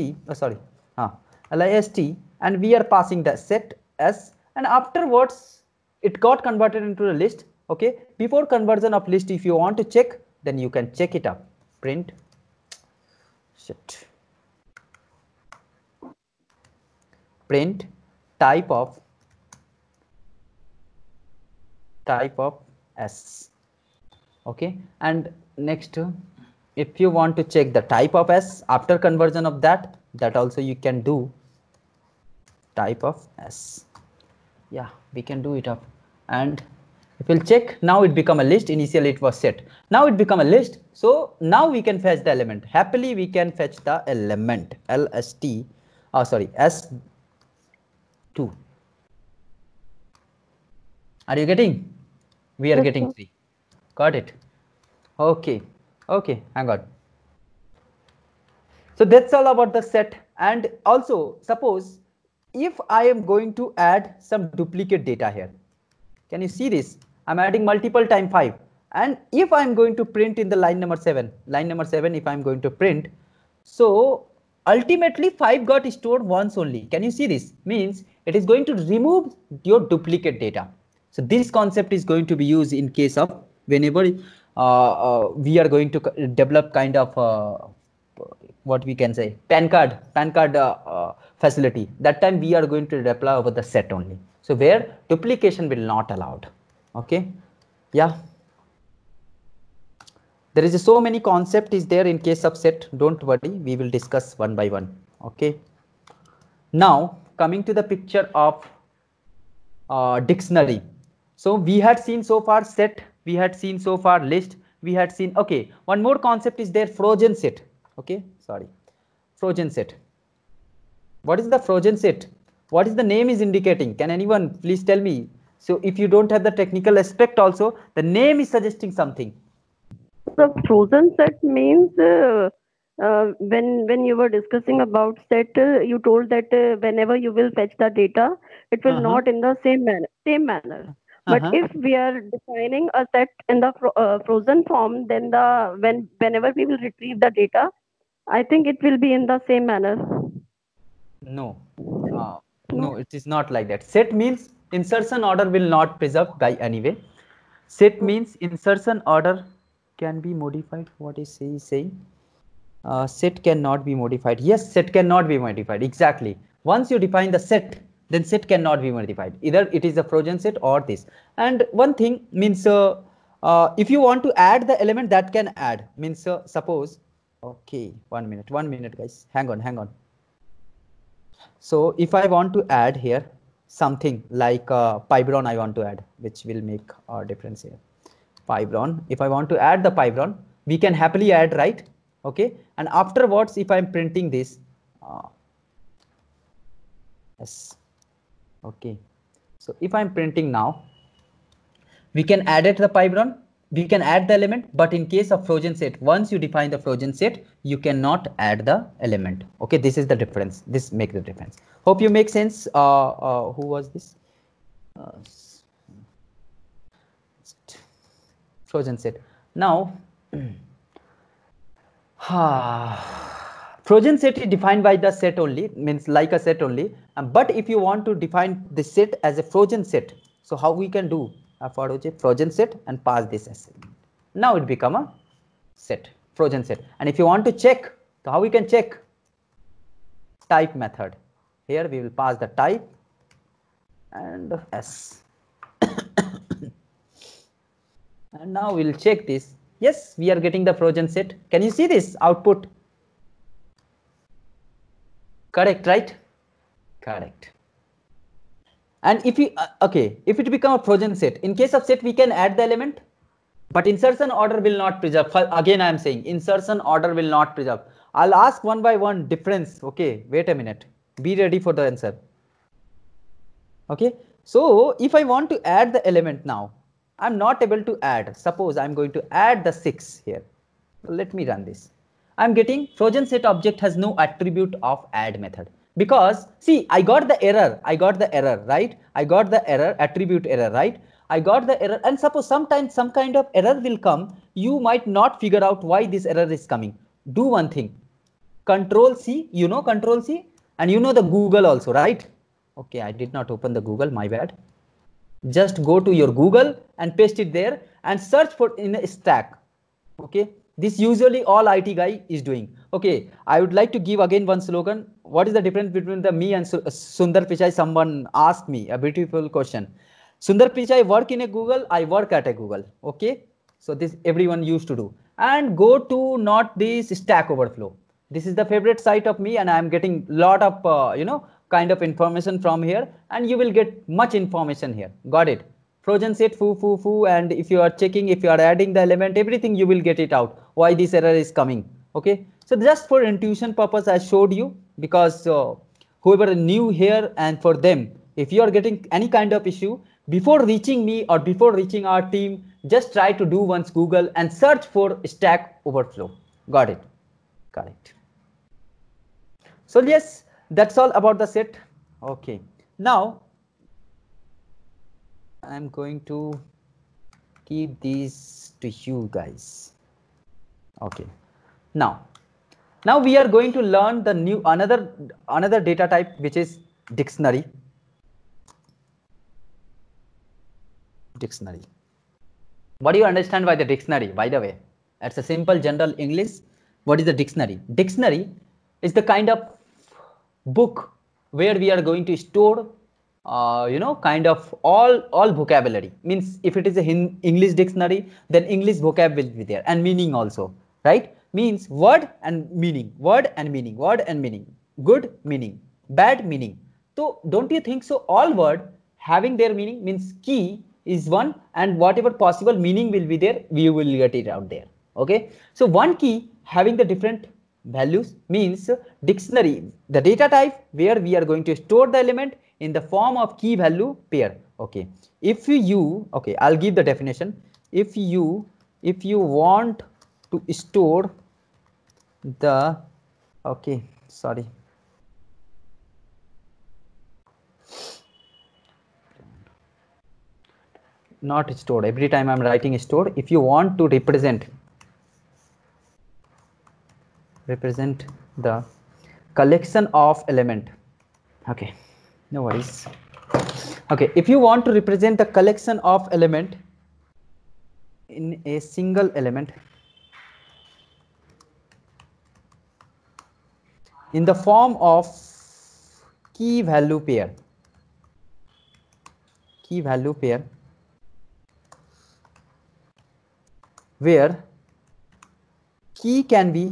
list, and we are passing the set s, and afterwards it got converted into a list. Okay, before conversion of list, if you want to check, then you can check it up. Print type of s. Okay, and next, if you want to check the type of s after conversion of that also you can do type of s. Yeah, we can do it up, and if we'll check, now it become a list. Initially it was set, now it become a list. So now we can fetch the element. Happily we can fetch the element s2. Are you getting? We are Yes, getting sir. 3. Got it? Okay. Okay, hang on. So that's all about the set. And also, suppose if I am going to add some duplicate data here, can you see this? I'm adding multiple time 5. And if I'm going to print in the line number 7, if I'm going to print, so ultimately 5 got stored once only. Can you see this? Means it is going to remove your duplicate data. So this concept is going to be used in case of whenever we are going to develop kind of what we can say PAN card facility. That time we are going to deploy over the set only. So where duplication will not allowed. Okay, yeah. There is so many concept is there in case of set. Don't worry, we will discuss one by one. Okay. Now coming to the picture of dictionary. So we had seen so far set, we had seen so far list, we had seen, okay, one more concept is there, frozen set. Okay, sorry, frozen set. What is the frozen set? What is the name is indicating? Can anyone please tell me? So if you don't have the technical aspect also, the name is suggesting something. The frozen set means when you were discussing about set, you told that whenever you will fetch the data, it will not in the same manner. But if we are defining a set in the frozen form, then whenever we will retrieve the data, I think it will be in the same manner. No, no, it is not like that. Set means insertion order will not preserved by anyway. Set means insertion order can be modified. What is he saying? Set cannot be modified. Yes, set cannot be modified. Exactly. Once you define the set, then set cannot be modified. Either it is a frozen set or this. And one thing means if you want to add the element, that can add. Means suppose, okay, 1 minute guys. Hang on. So if I want to add here something like Pybron I want to add, which will make a difference here. Pybron, if I want to add the Pybron, we can happily add, right? Okay, and afterwards, if I'm printing this, yes, okay. So if I'm printing now, we can add it to the Pybron. We can add the element, but in case of frozen set, once you define the frozen set, you cannot add the element. Okay, this is the difference. This makes the difference. Hope you make sense. Who was this? Frozen set. Now, frozen set is defined by the set only, means like a set only. But if you want to define the set as a frozen set, so how we can do a frozen set and pass this as now it become a set, frozen set. And if you want to check, so how we can check? Type method. Here we will pass the type and s. And now we'll check this. Yes, we are getting the frozen set. Can you see this output? Correct, right? Correct. And if we okay, if it become a frozen set, in case of set we can add the element, but insertion order will not preserve. Again I am saying insertion order will not preserve. I'll ask one by one difference. Okay, wait a minute, be ready for the answer. Okay, so if I want to add the element now, I'm not able to add. Suppose I'm going to add the 6 here. Let me run this. I'm getting frozen set object has no attribute of add method, because see, I got the error, right? I got the error, attribute error, right? I got the error, and suppose sometimes some kind of error will come. You might not figure out why this error is coming. Do one thing, Control C, you know Control C, and you know the Google also, right? Okay, I did not open the Google, my bad. Just go to your Google and paste it there and search for in a stack. Okay, this usually all IT guy is doing. Okay, I would like to give again one slogan. What is the difference between the me and Sundar Pichai? Someone asked me a beautiful question. Sundar Pichai work in a Google, I work at a Google. Okay, so this everyone used to do. And go to not this Stack Overflow. This is the favorite site of me, and I am getting lot of kind of information from here, and you will get much information here. Got it? Frozen set, foo, and if you are checking, if you are adding the element, everything you will get it out. Why this error is coming? Okay, so just for intuition purpose, I showed you, because whoever is new here, and for them, if you are getting any kind of issue, before reaching me or before reaching our team, just try to do once Google and search for Stack Overflow. Got it? Correct. So yes, that's all about the set. Okay, now I'm going to keep these to you guys. Okay, now we are going to learn the new another data type, which is dictionary. Dictionary. What do you understand by the dictionary? By the way, it's a simple general English. What is the dictionary? Dictionary is the kind of book where we are going to store kind of all vocabulary. Means if it is a English dictionary, then English vocab will be there, and meaning also, right? Means word and meaning, word and meaning, word and meaning, good meaning, bad meaning. So don't you think so? All word having their meaning, means key is one, and whatever possible meaning will be there, we will get it out there. Okay, so one key having the different values, means dictionary, the data type where we are going to store the element in the form of key value pair. Okay, if you okay, I'll give the definition. If you want to store the not stored, every time I'm writing stored. If you want to represent the collection of element, okay, no worries. Okay, if you want to represent the collection of element in a single element in the form of key value pair, where key can be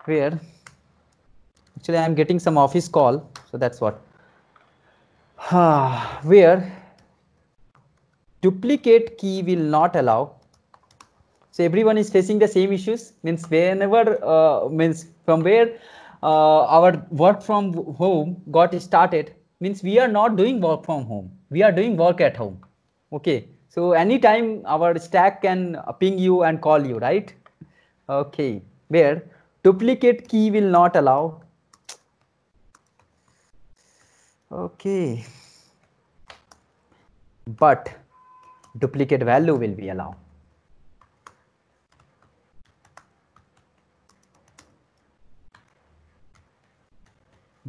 where actually I am getting some office call, so that's what where duplicate key will not allow So everyone is facing the same issues, means whenever means from where our work from home got started, means we are not doing work from home, we are doing work at home. Okay, so anytime our stack can ping you and call you, right? Okay, where duplicate key will not allow. Okay, but duplicate value will be allowed.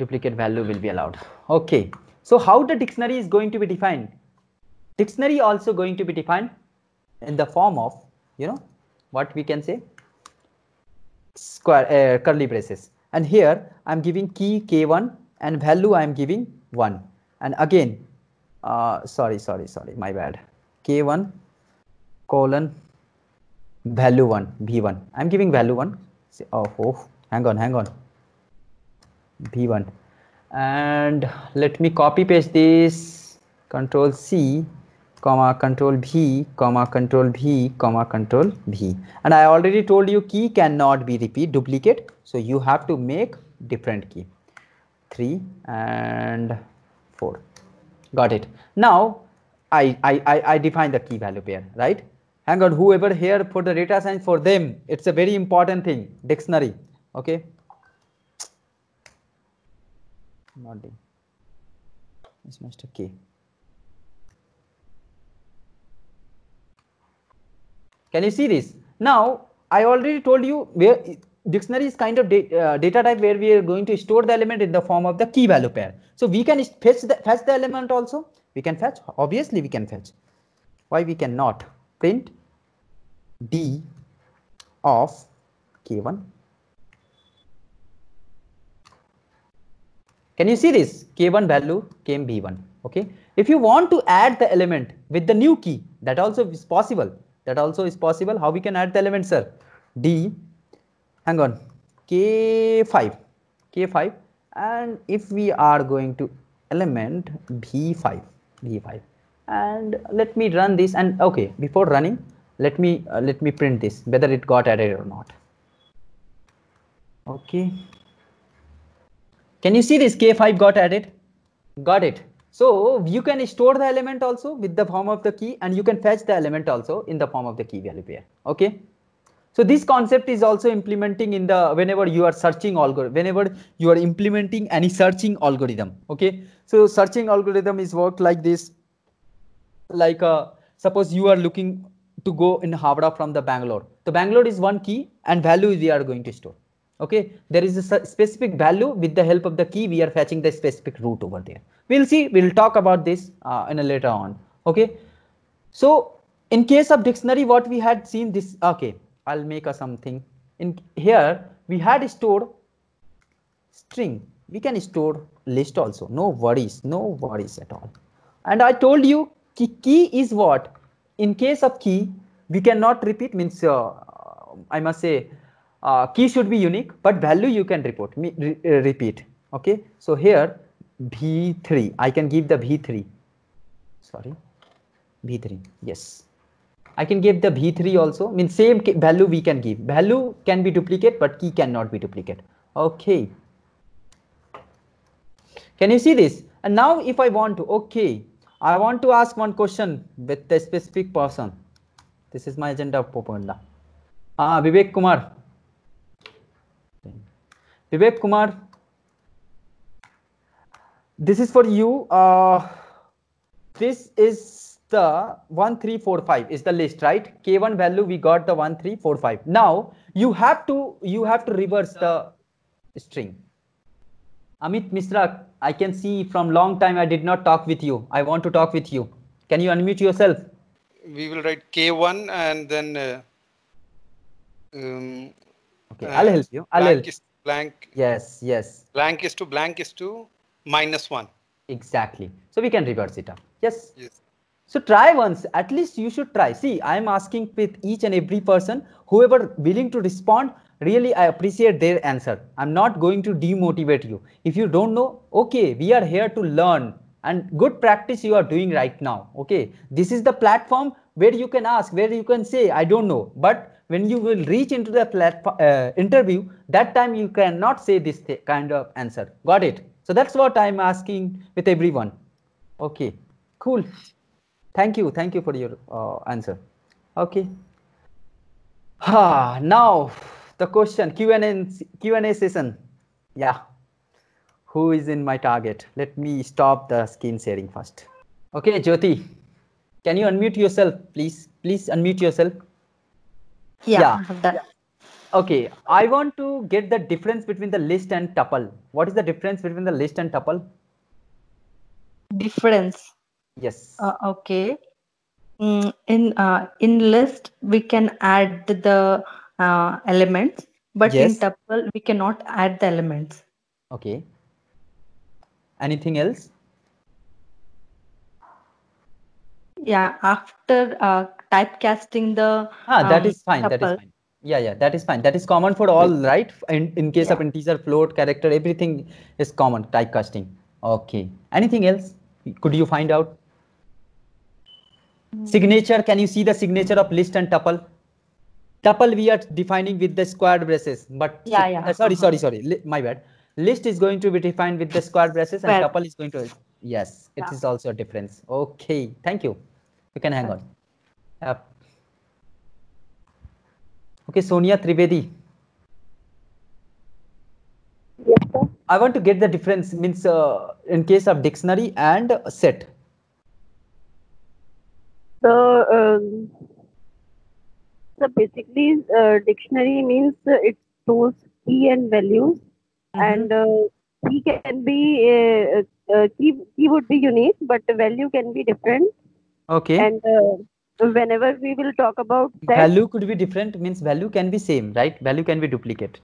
Duplicate value will be allowed. Okay, so how the dictionary is going to be defined? Dictionary also going to be defined in the form of, you know, what we can say, square curly braces, and here I'm giving key k1 and value I'm giving 1, and again sorry, my bad, k1 colon value 1 v1, I'm giving value 1. Oh, hang on, v1, and let me copy paste this, control C, comma control V, comma control V, comma control V, and I already told you key cannot be repeat duplicate, so you have to make different key, 3 and 4. Got it. Now I define the key value pair, right? Hang on, whoever here for the data science, for them it's a very important thing, dictionary. Okay, not D, it's Mr. K. Can you see this? Now I already told you where dictionary is kind of data type where we are going to store the element in the form of the key value pair. So we can fetch the element also. We can fetch, obviously we can fetch. Why we cannot? Print D of k1. Can you see this? K1 value came b1. Okay, if you want to add the element with the new key, that also is possible. How we can add the element, sir? D, hang on, k5, and if we are going to element b5, and let me run this, and okay, before running, let me print this whether it got added or not. Okay, can you see this? K5 got added. Got it. So you can store the element also with the form of the key, and you can fetch the element also in the form of the key value pair. Okay, so this concept is also implementing in the whenever you are searching algorithm, whenever you are implementing any searching algorithm. Okay, so searching algorithm is work like this, like suppose you are looking to go in Havra from the Bangalore. The Bangalore is one key and value we are going to store. Okay, there is a specific value, with the help of the key we are fetching the specific route over there. We'll see, we'll talk about this in a later on. Okay, so in case of dictionary, what we had seen this, okay, I'll make a something in here. We had stored string, we can store list also, no worries at all. And I told you key is what? In case of key, we cannot repeat, means I must say key should be unique, but value you can repeat. Okay, so here v3, I can give the v3, sorry, v3, yes, I can give the v3 also, means same value we can give. Value can be duplicate, but key cannot be duplicate. Okay, can you see this? And now if I want to, okay, I want to ask one question with the specific person. This is my agenda of Popanda. Vivek Kumar. Vivek Kumar, this is for you. This is the 1 3 4 5 is the list, right? K1 value we got the 1 3 4 5. Now you have to reverse the string. Amit Misra, I can see from long time I did not talk with you. I want to talk with you. Can you unmute yourself? We will write K1 and then okay, I'll help you. Blank. Yes. Blank is to -1. Exactly. So we can reverse it up. Yes. So try once, at least you should try. See, I am asking with each and every person, whoever willing to respond, really I appreciate their answer. I'm not going to demotivate you. If you don't know, okay, we are here to learn, and good practice you are doing right now. Okay, this is the platform where you can ask, where you can say, I don't know, but when you will reach into the interview, that time you cannot say this kind of answer. Got it? So that's what I'm asking with everyone. Okay, cool. Thank you for your answer. Okay. Now the question, Q&A session. Yeah, who is in my target? Let me stop the screen sharing first. Okay, Jyoti, can you unmute yourself, please? Please unmute yourself. Yeah, I have done. Okay, I want to get the difference between the list and tuple. What is the difference between the list and tuple? Difference. Yes. Okay. In list we can add the elements, but in Yes. tuple we cannot add the elements. Okay. Anything else? Yeah, after typecasting the that is fine. tuple. That is fine. Yeah, that is fine. That is common for all, right? In case of integer, float, character, everything is common, typecasting. Okay. Anything else? Could you find out? Signature, can you see the signature of list and tuple? Tuple we are defining with the squared braces, but sorry, my bad. List is going to be defined with the squared braces and tuple is going to, yes, it is also a difference. Okay, thank you. You can hang on. Okay, Sonia Trivedi. Yes, sir. I want to get the difference, means in case of dictionary and set. So basically, dictionary means it stores key and values, and key can be key would be unique, but the value can be different. Okay. And whenever we will talk about set, value could be different, means value can be same, right? Value can be duplicate.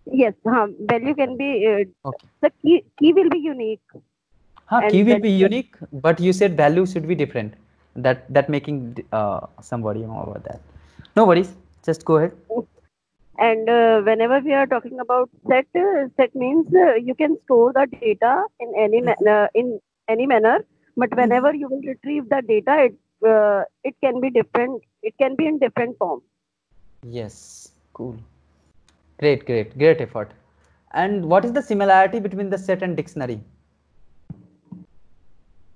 Yes, value can be. Okay. The key will be unique. Key will be unique, but you said value should be different. That making some worry about that. No worries, just go ahead. And whenever we are talking about set means you can store the data in any manner, but whenever you will retrieve the data, it can be different. It can be in different form. Yes, cool. Great effort. And what is the similarity between the set and dictionary?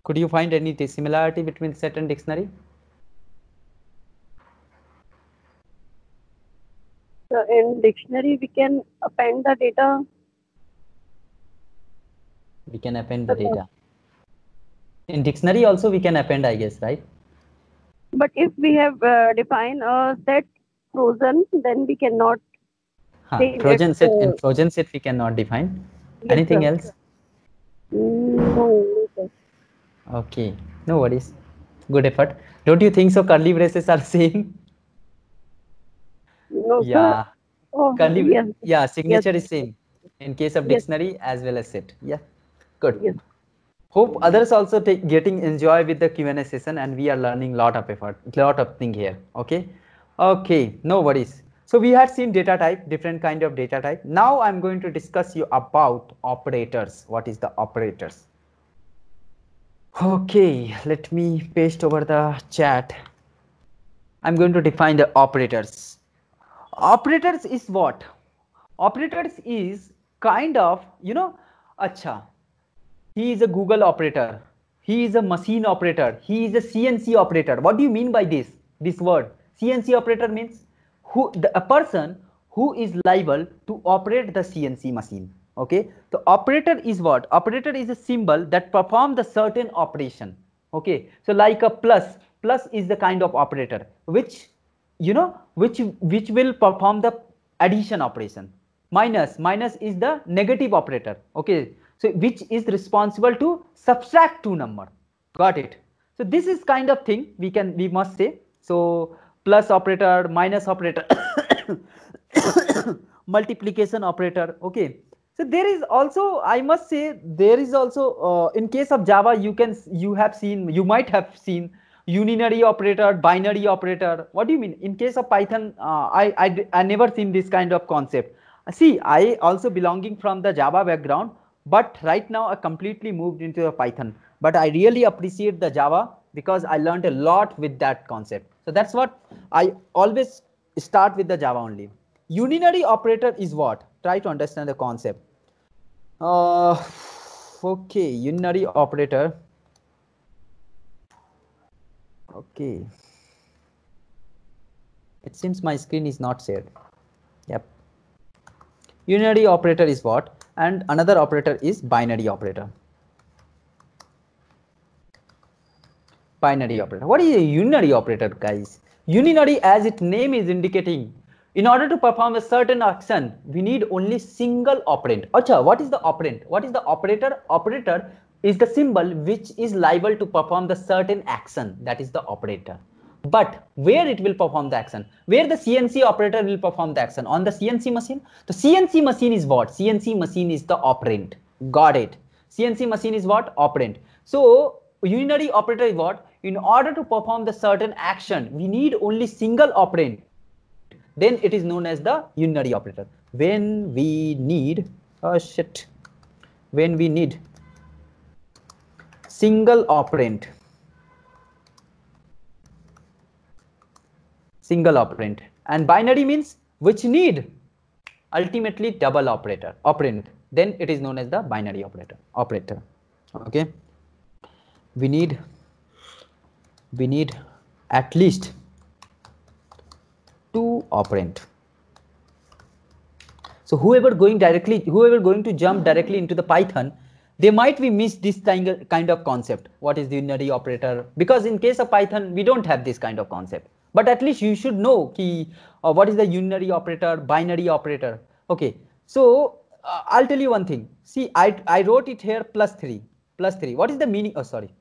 Could you find any similarity between set and dictionary? So in dictionary, we can append the data. We can append the data. In dictionary also we can append, I guess, right? But if we have defined a set frozen, then we cannot. Frozen set, in frozen set we cannot define. Yes, anything else? No. Okay, no worries. Good effort. Don't you think so? Curly braces are same. No, yeah. Curly, yes. Yeah, signature is same in case of dictionary as well as set. Yeah, good. Yes. Hope others also getting enjoy with the Q&A session, and we are learning lot of effort, lot of thing here. Okay, no worries. So we had seen data type, different kind of data type. Now I'm going to discuss you about operators. What is the operators? Okay, let me paste over the chat. I'm going to define the operators. Operators is what? Operators is kind of, he is a Google operator. He is a machine operator. He is a CNC operator. What do you mean by this word? CNC operator means a person who is liable to operate the CNC machine. Okay, the operator is what? Operator is a symbol that performs the certain operation. Okay, so like a plus is the kind of operator which will perform the addition operation. Minus is the negative operator. Okay, so which is responsible to subtract two number. Got it? So this is kind of thing we must say. So plus operator, minus operator, multiplication operator. Okay, so there is also, I must say, there is also in case of Java you might have seen unary operator, binary operator. What do you mean? In case of Python, I never seen this kind of concept. See, I also belonging from the Java background, but right now I completely moved into a Python. But I really appreciate the Java because I learned a lot with that concept. So that's what I always start with the Java only. Unary operator is what? Try to understand the concept. Okay, unary operator. Okay. It seems my screen is not shared. Yep. Unary operator is what? And another operator is binary operator. Binary operator. What is a unary operator, guys? Unary, as its name is indicating, in order to perform a certain action, we need only single operand. Acha, what is the operand? What is the operator? Operator is the symbol which is liable to perform the certain action. That is the operator. But where it will perform the action? Where the CNC operator will perform the action? On the CNC machine? The CNC machine is what? CNC machine is the operand. Got it. CNC machine is what? Operand. So unary operator is what? In order to perform the certain action, we need only single operand. Then it is known as the unary operator. When we need, when we need single operand, and binary means which need ultimately double operand, then it is known as the binary operator. Okay, we need at least 2 operand. So whoever going to jump directly into the Python, they might be miss this kind of concept. What is the unary operator? Because in case of Python, we don't have this kind of concept. But at least you should know what is the unary operator, binary operator. Okay, so I'll tell you one thing. See, I wrote it here +3. What is the meaning? Oh, sorry.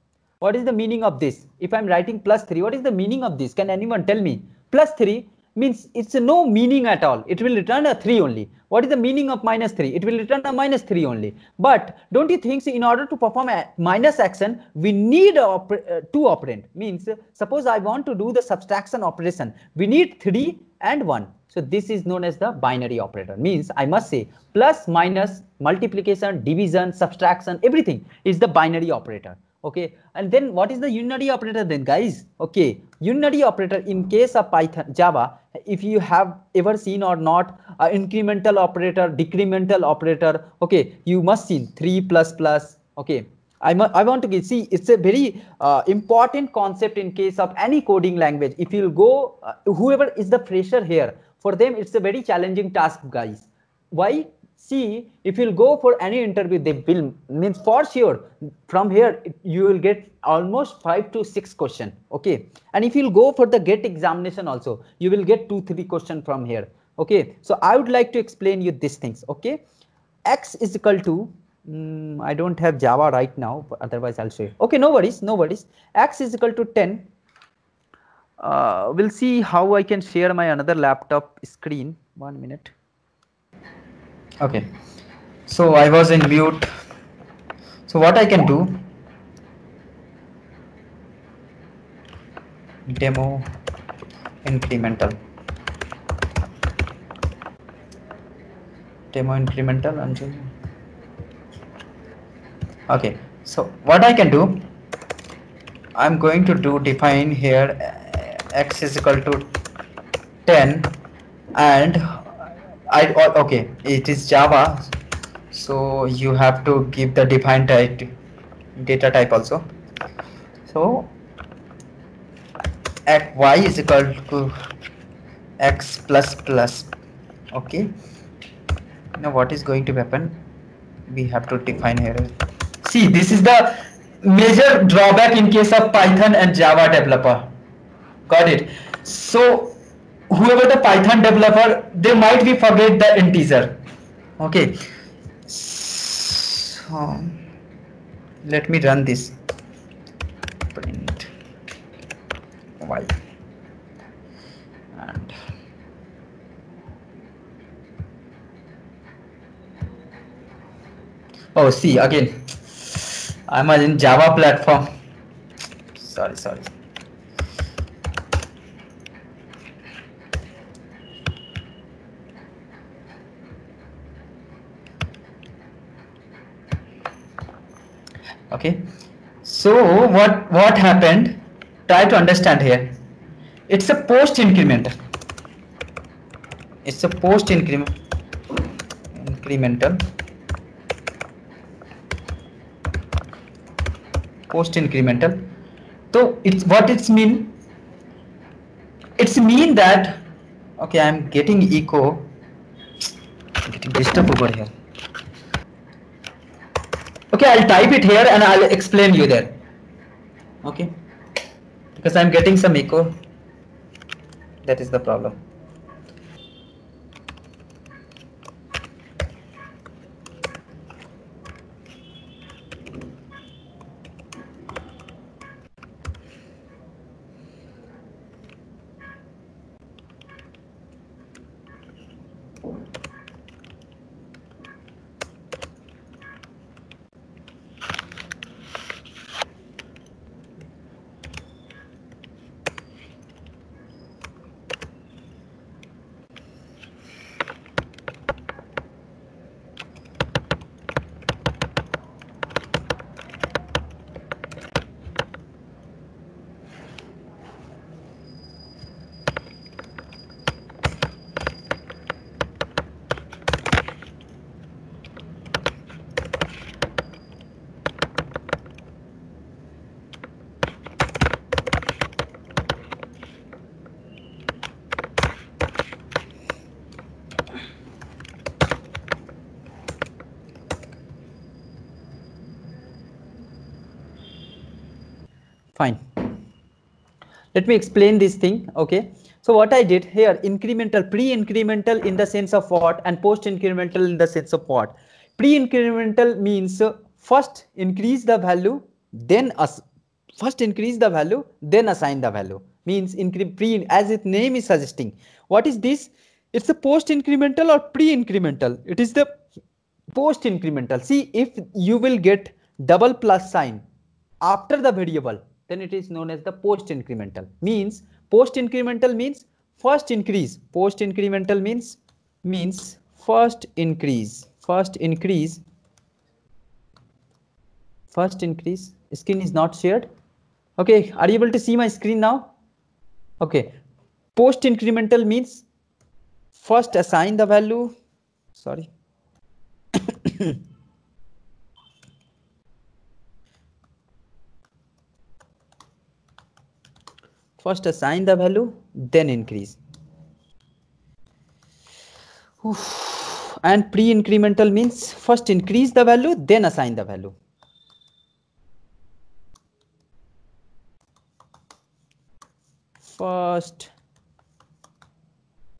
What is the meaning of this? If I'm writing +3, what is the meaning of this? Can anyone tell me? +3 means it's no meaning at all. It will return a 3 only. What is the meaning of -3? It will return a -3 only. But don't you think, in order to perform a minus action, we need 2 operand? Means suppose I want to do the subtraction operation, we need 3 and 1. So this is known as the binary operator. Means I must say plus, minus, multiplication, division, subtraction, everything is the binary operator. Okay, and then what is the unary operator then, guys? Okay, unary operator in case of Python, Java, if you have ever seen or not, incremental operator, decremental operator. Okay, you must see 3++. Okay, I want to see, it's a very important concept in case of any coding language. If you'll go, whoever is the fresher here, for them it's a very challenging task, guys. Why? See, if you'll go for any interview, they will, means for sure, from here you will get almost 5 to 6 questions. Okay, and if you'll go for the GET examination also, you will get 2-3 questions from here. Okay, so I would like to explain you these things. Okay, x is equal to, I don't have Java right now, but otherwise I'll show you. Okay, no worries. X is equal to 10. We'll see how I can share my another laptop screen. 1 minute. Okay, so I was in mute. So what I can do, demo incremental and okay, so what I can do, I'm going to define here x is equal to 10 and okay, it is Java, so you have to give the defined data type also. So at y is equal to x ++. Okay, now what is going to happen? We have to define here. See, this is the major drawback in case of Python and Java developer. Got it? So whoever the Python developer, they might be forget the integer. Okay, so let me run this. Print y and oh, see again, I'm in Java platform. Sorry. Okay, so what happened? Try to understand here. It's a post incremental. It's a post incremental. Post incremental. So it's what it's mean. It's mean that, okay, I'm getting echo. I'm getting disturbed over here. Okay, I'll type it here and I'll explain you there. Okay, because I'm getting some echo. That is the problem. Fine. Let me explain this thing. Okay. So what I did here, incremental, pre-incremental in the sense of what, and post-incremental in the sense of what. Pre-incremental means first increase the value, then first increase the value, then assign the value. Means pre, as its name is suggesting. What is this? It's a post-incremental or pre-incremental. It is the post-incremental. See, if you will get double plus sign after the variable, then it is known as the post incremental. Means post incremental means first increase. Post incremental means first increase. First increase. Screen is not shared. Okay, are you able to see my screen now? Okay. Post incremental means first assign the value. Sorry. First assign the value, then increase. Oof. And pre-incremental means first increase the value, then assign the value. First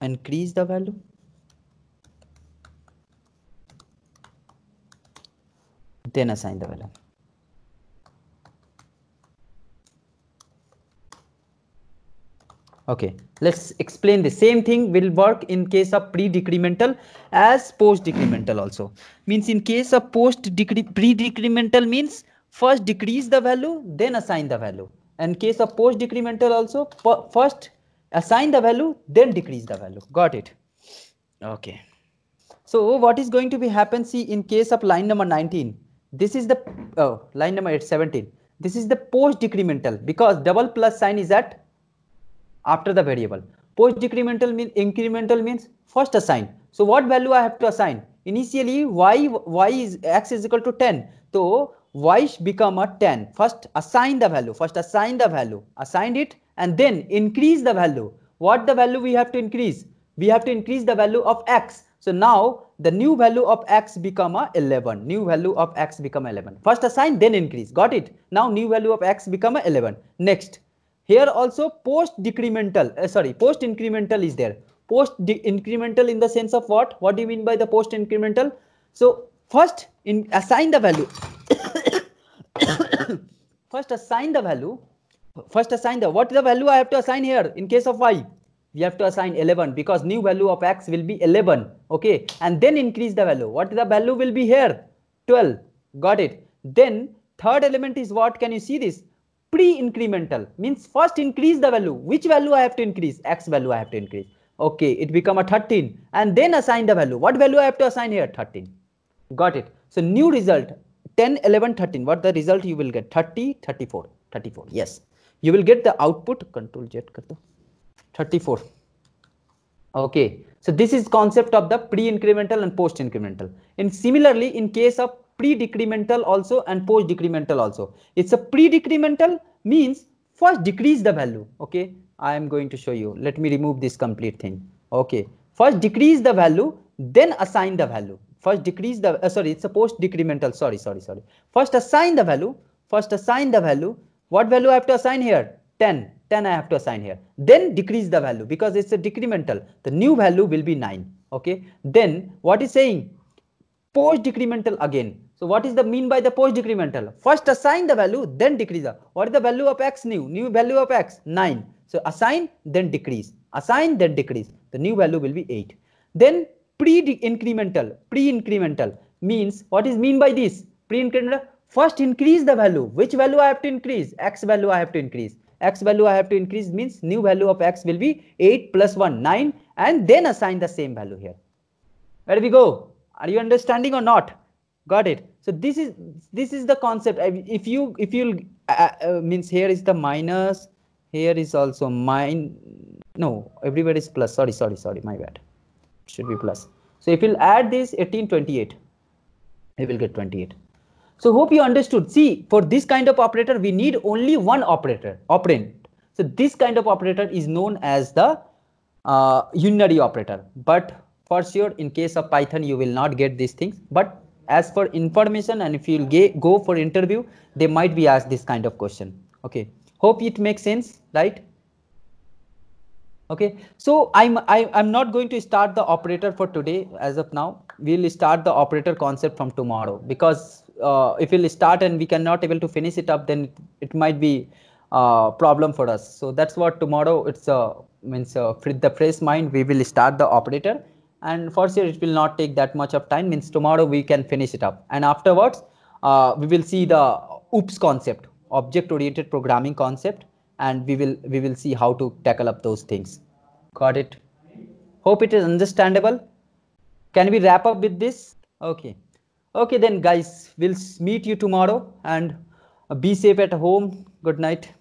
increase the value, then assign the value. Okay, let's explain the same thing will work in case of pre-decremental as post-decremental also. Means in case of pre-decremental means first decrease the value, then assign the value. And case of post-decremental also, first assign the value, then decrease the value. Got it? Okay. So what is going to be happen? See, in case of line number 19, this is the line number 17. This is the post-decremental because double plus sign is at after the variable. Post decremental means incremental means first assign. So what value I have to assign? Initially x is equal to 10. So y become a 10. First assign the value. Assigned it and then increase the value. What the value we have to increase? We have to increase the value of x. So now the new value of x become a 11. New value of x become 11. First assign, then increase. Got it? Now new value of x become a 11. Next. Here also post incremental is there. Post incremental in the sense of what? What do you mean by the post incremental? So first assign the value. First assign the value. What is the value I have to assign here? In case of y, we have to assign 11 because new value of x will be 11. Okay, and then increase the value. What the value will be here? 12. Got it? Then third element is what? Can you see this? Pre-incremental means first increase the value. Which value I have to increase? X value I have to increase. Okay, it become a 13 and then assign the value. What value I have to assign here? 13. Got it? So new result 10, 11, 13. What the result you will get? 30, 34. 34. Yes. You will get the output. Control Z kar do. 34. Okay, so this is concept of the pre-incremental and post-incremental. And similarly, in case of pre-decremental also and post-decremental also, it's a pre-decremental means first decrease the value. Okay, I am going to show you. Let me remove this complete thing. Okay, first decrease the value, then assign the value. First decrease the sorry, it's a post-decremental. Sorry. First assign the value. What value I have to assign here? 10 I have to assign here. Then decrease the value because it's a decremental. The new value will be 9. Okay. Then what is saying? Post decremental again. So what is the mean by the post decremental? First assign the value, then decrease. What is the value of x new? New value of x 9. So assign, then decrease. Assign, then decrease. The new value will be 8. Then pre-incremental. Pre-incremental means, what is mean by this? Pre-incremental. First increase the value. Which value I have to increase? X value I have to increase. X value I have to increase means new value of x will be 8 plus 1, 9, and then assign the same value here. Where do we go? Are you understanding or not? Got it. So this is the concept. If you means here is the minus, here is also no, everywhere is plus. Sorry, my bad. It should be plus. So if you'll add this 18, 28, you will get 28. So hope you understood. See, for this kind of operator, we need only one operand. So this kind of operator is known as the unary operator. But for sure, in case of Python, you will not get these things. But as for information, and if you'll go for interview, they might be asked this kind of question. Okay. Hope it makes sense, right? Okay. So I'm not going to start the operator for today as of now. We'll start the operator concept from tomorrow, because if we'll start and we cannot able to finish it up, then it might be problem for us. So that's what tomorrow it's means with the fresh mind we will start the operator, and for sure it will not take that much of time. Means tomorrow we can finish it up, and afterwards we will see the OOPS concept, object oriented programming concept, and we will see how to tackle up those things. Got it? Hope it is understandable. Can we wrap up with this? Okay then guys, we'll meet you tomorrow, and be safe at home. Good night.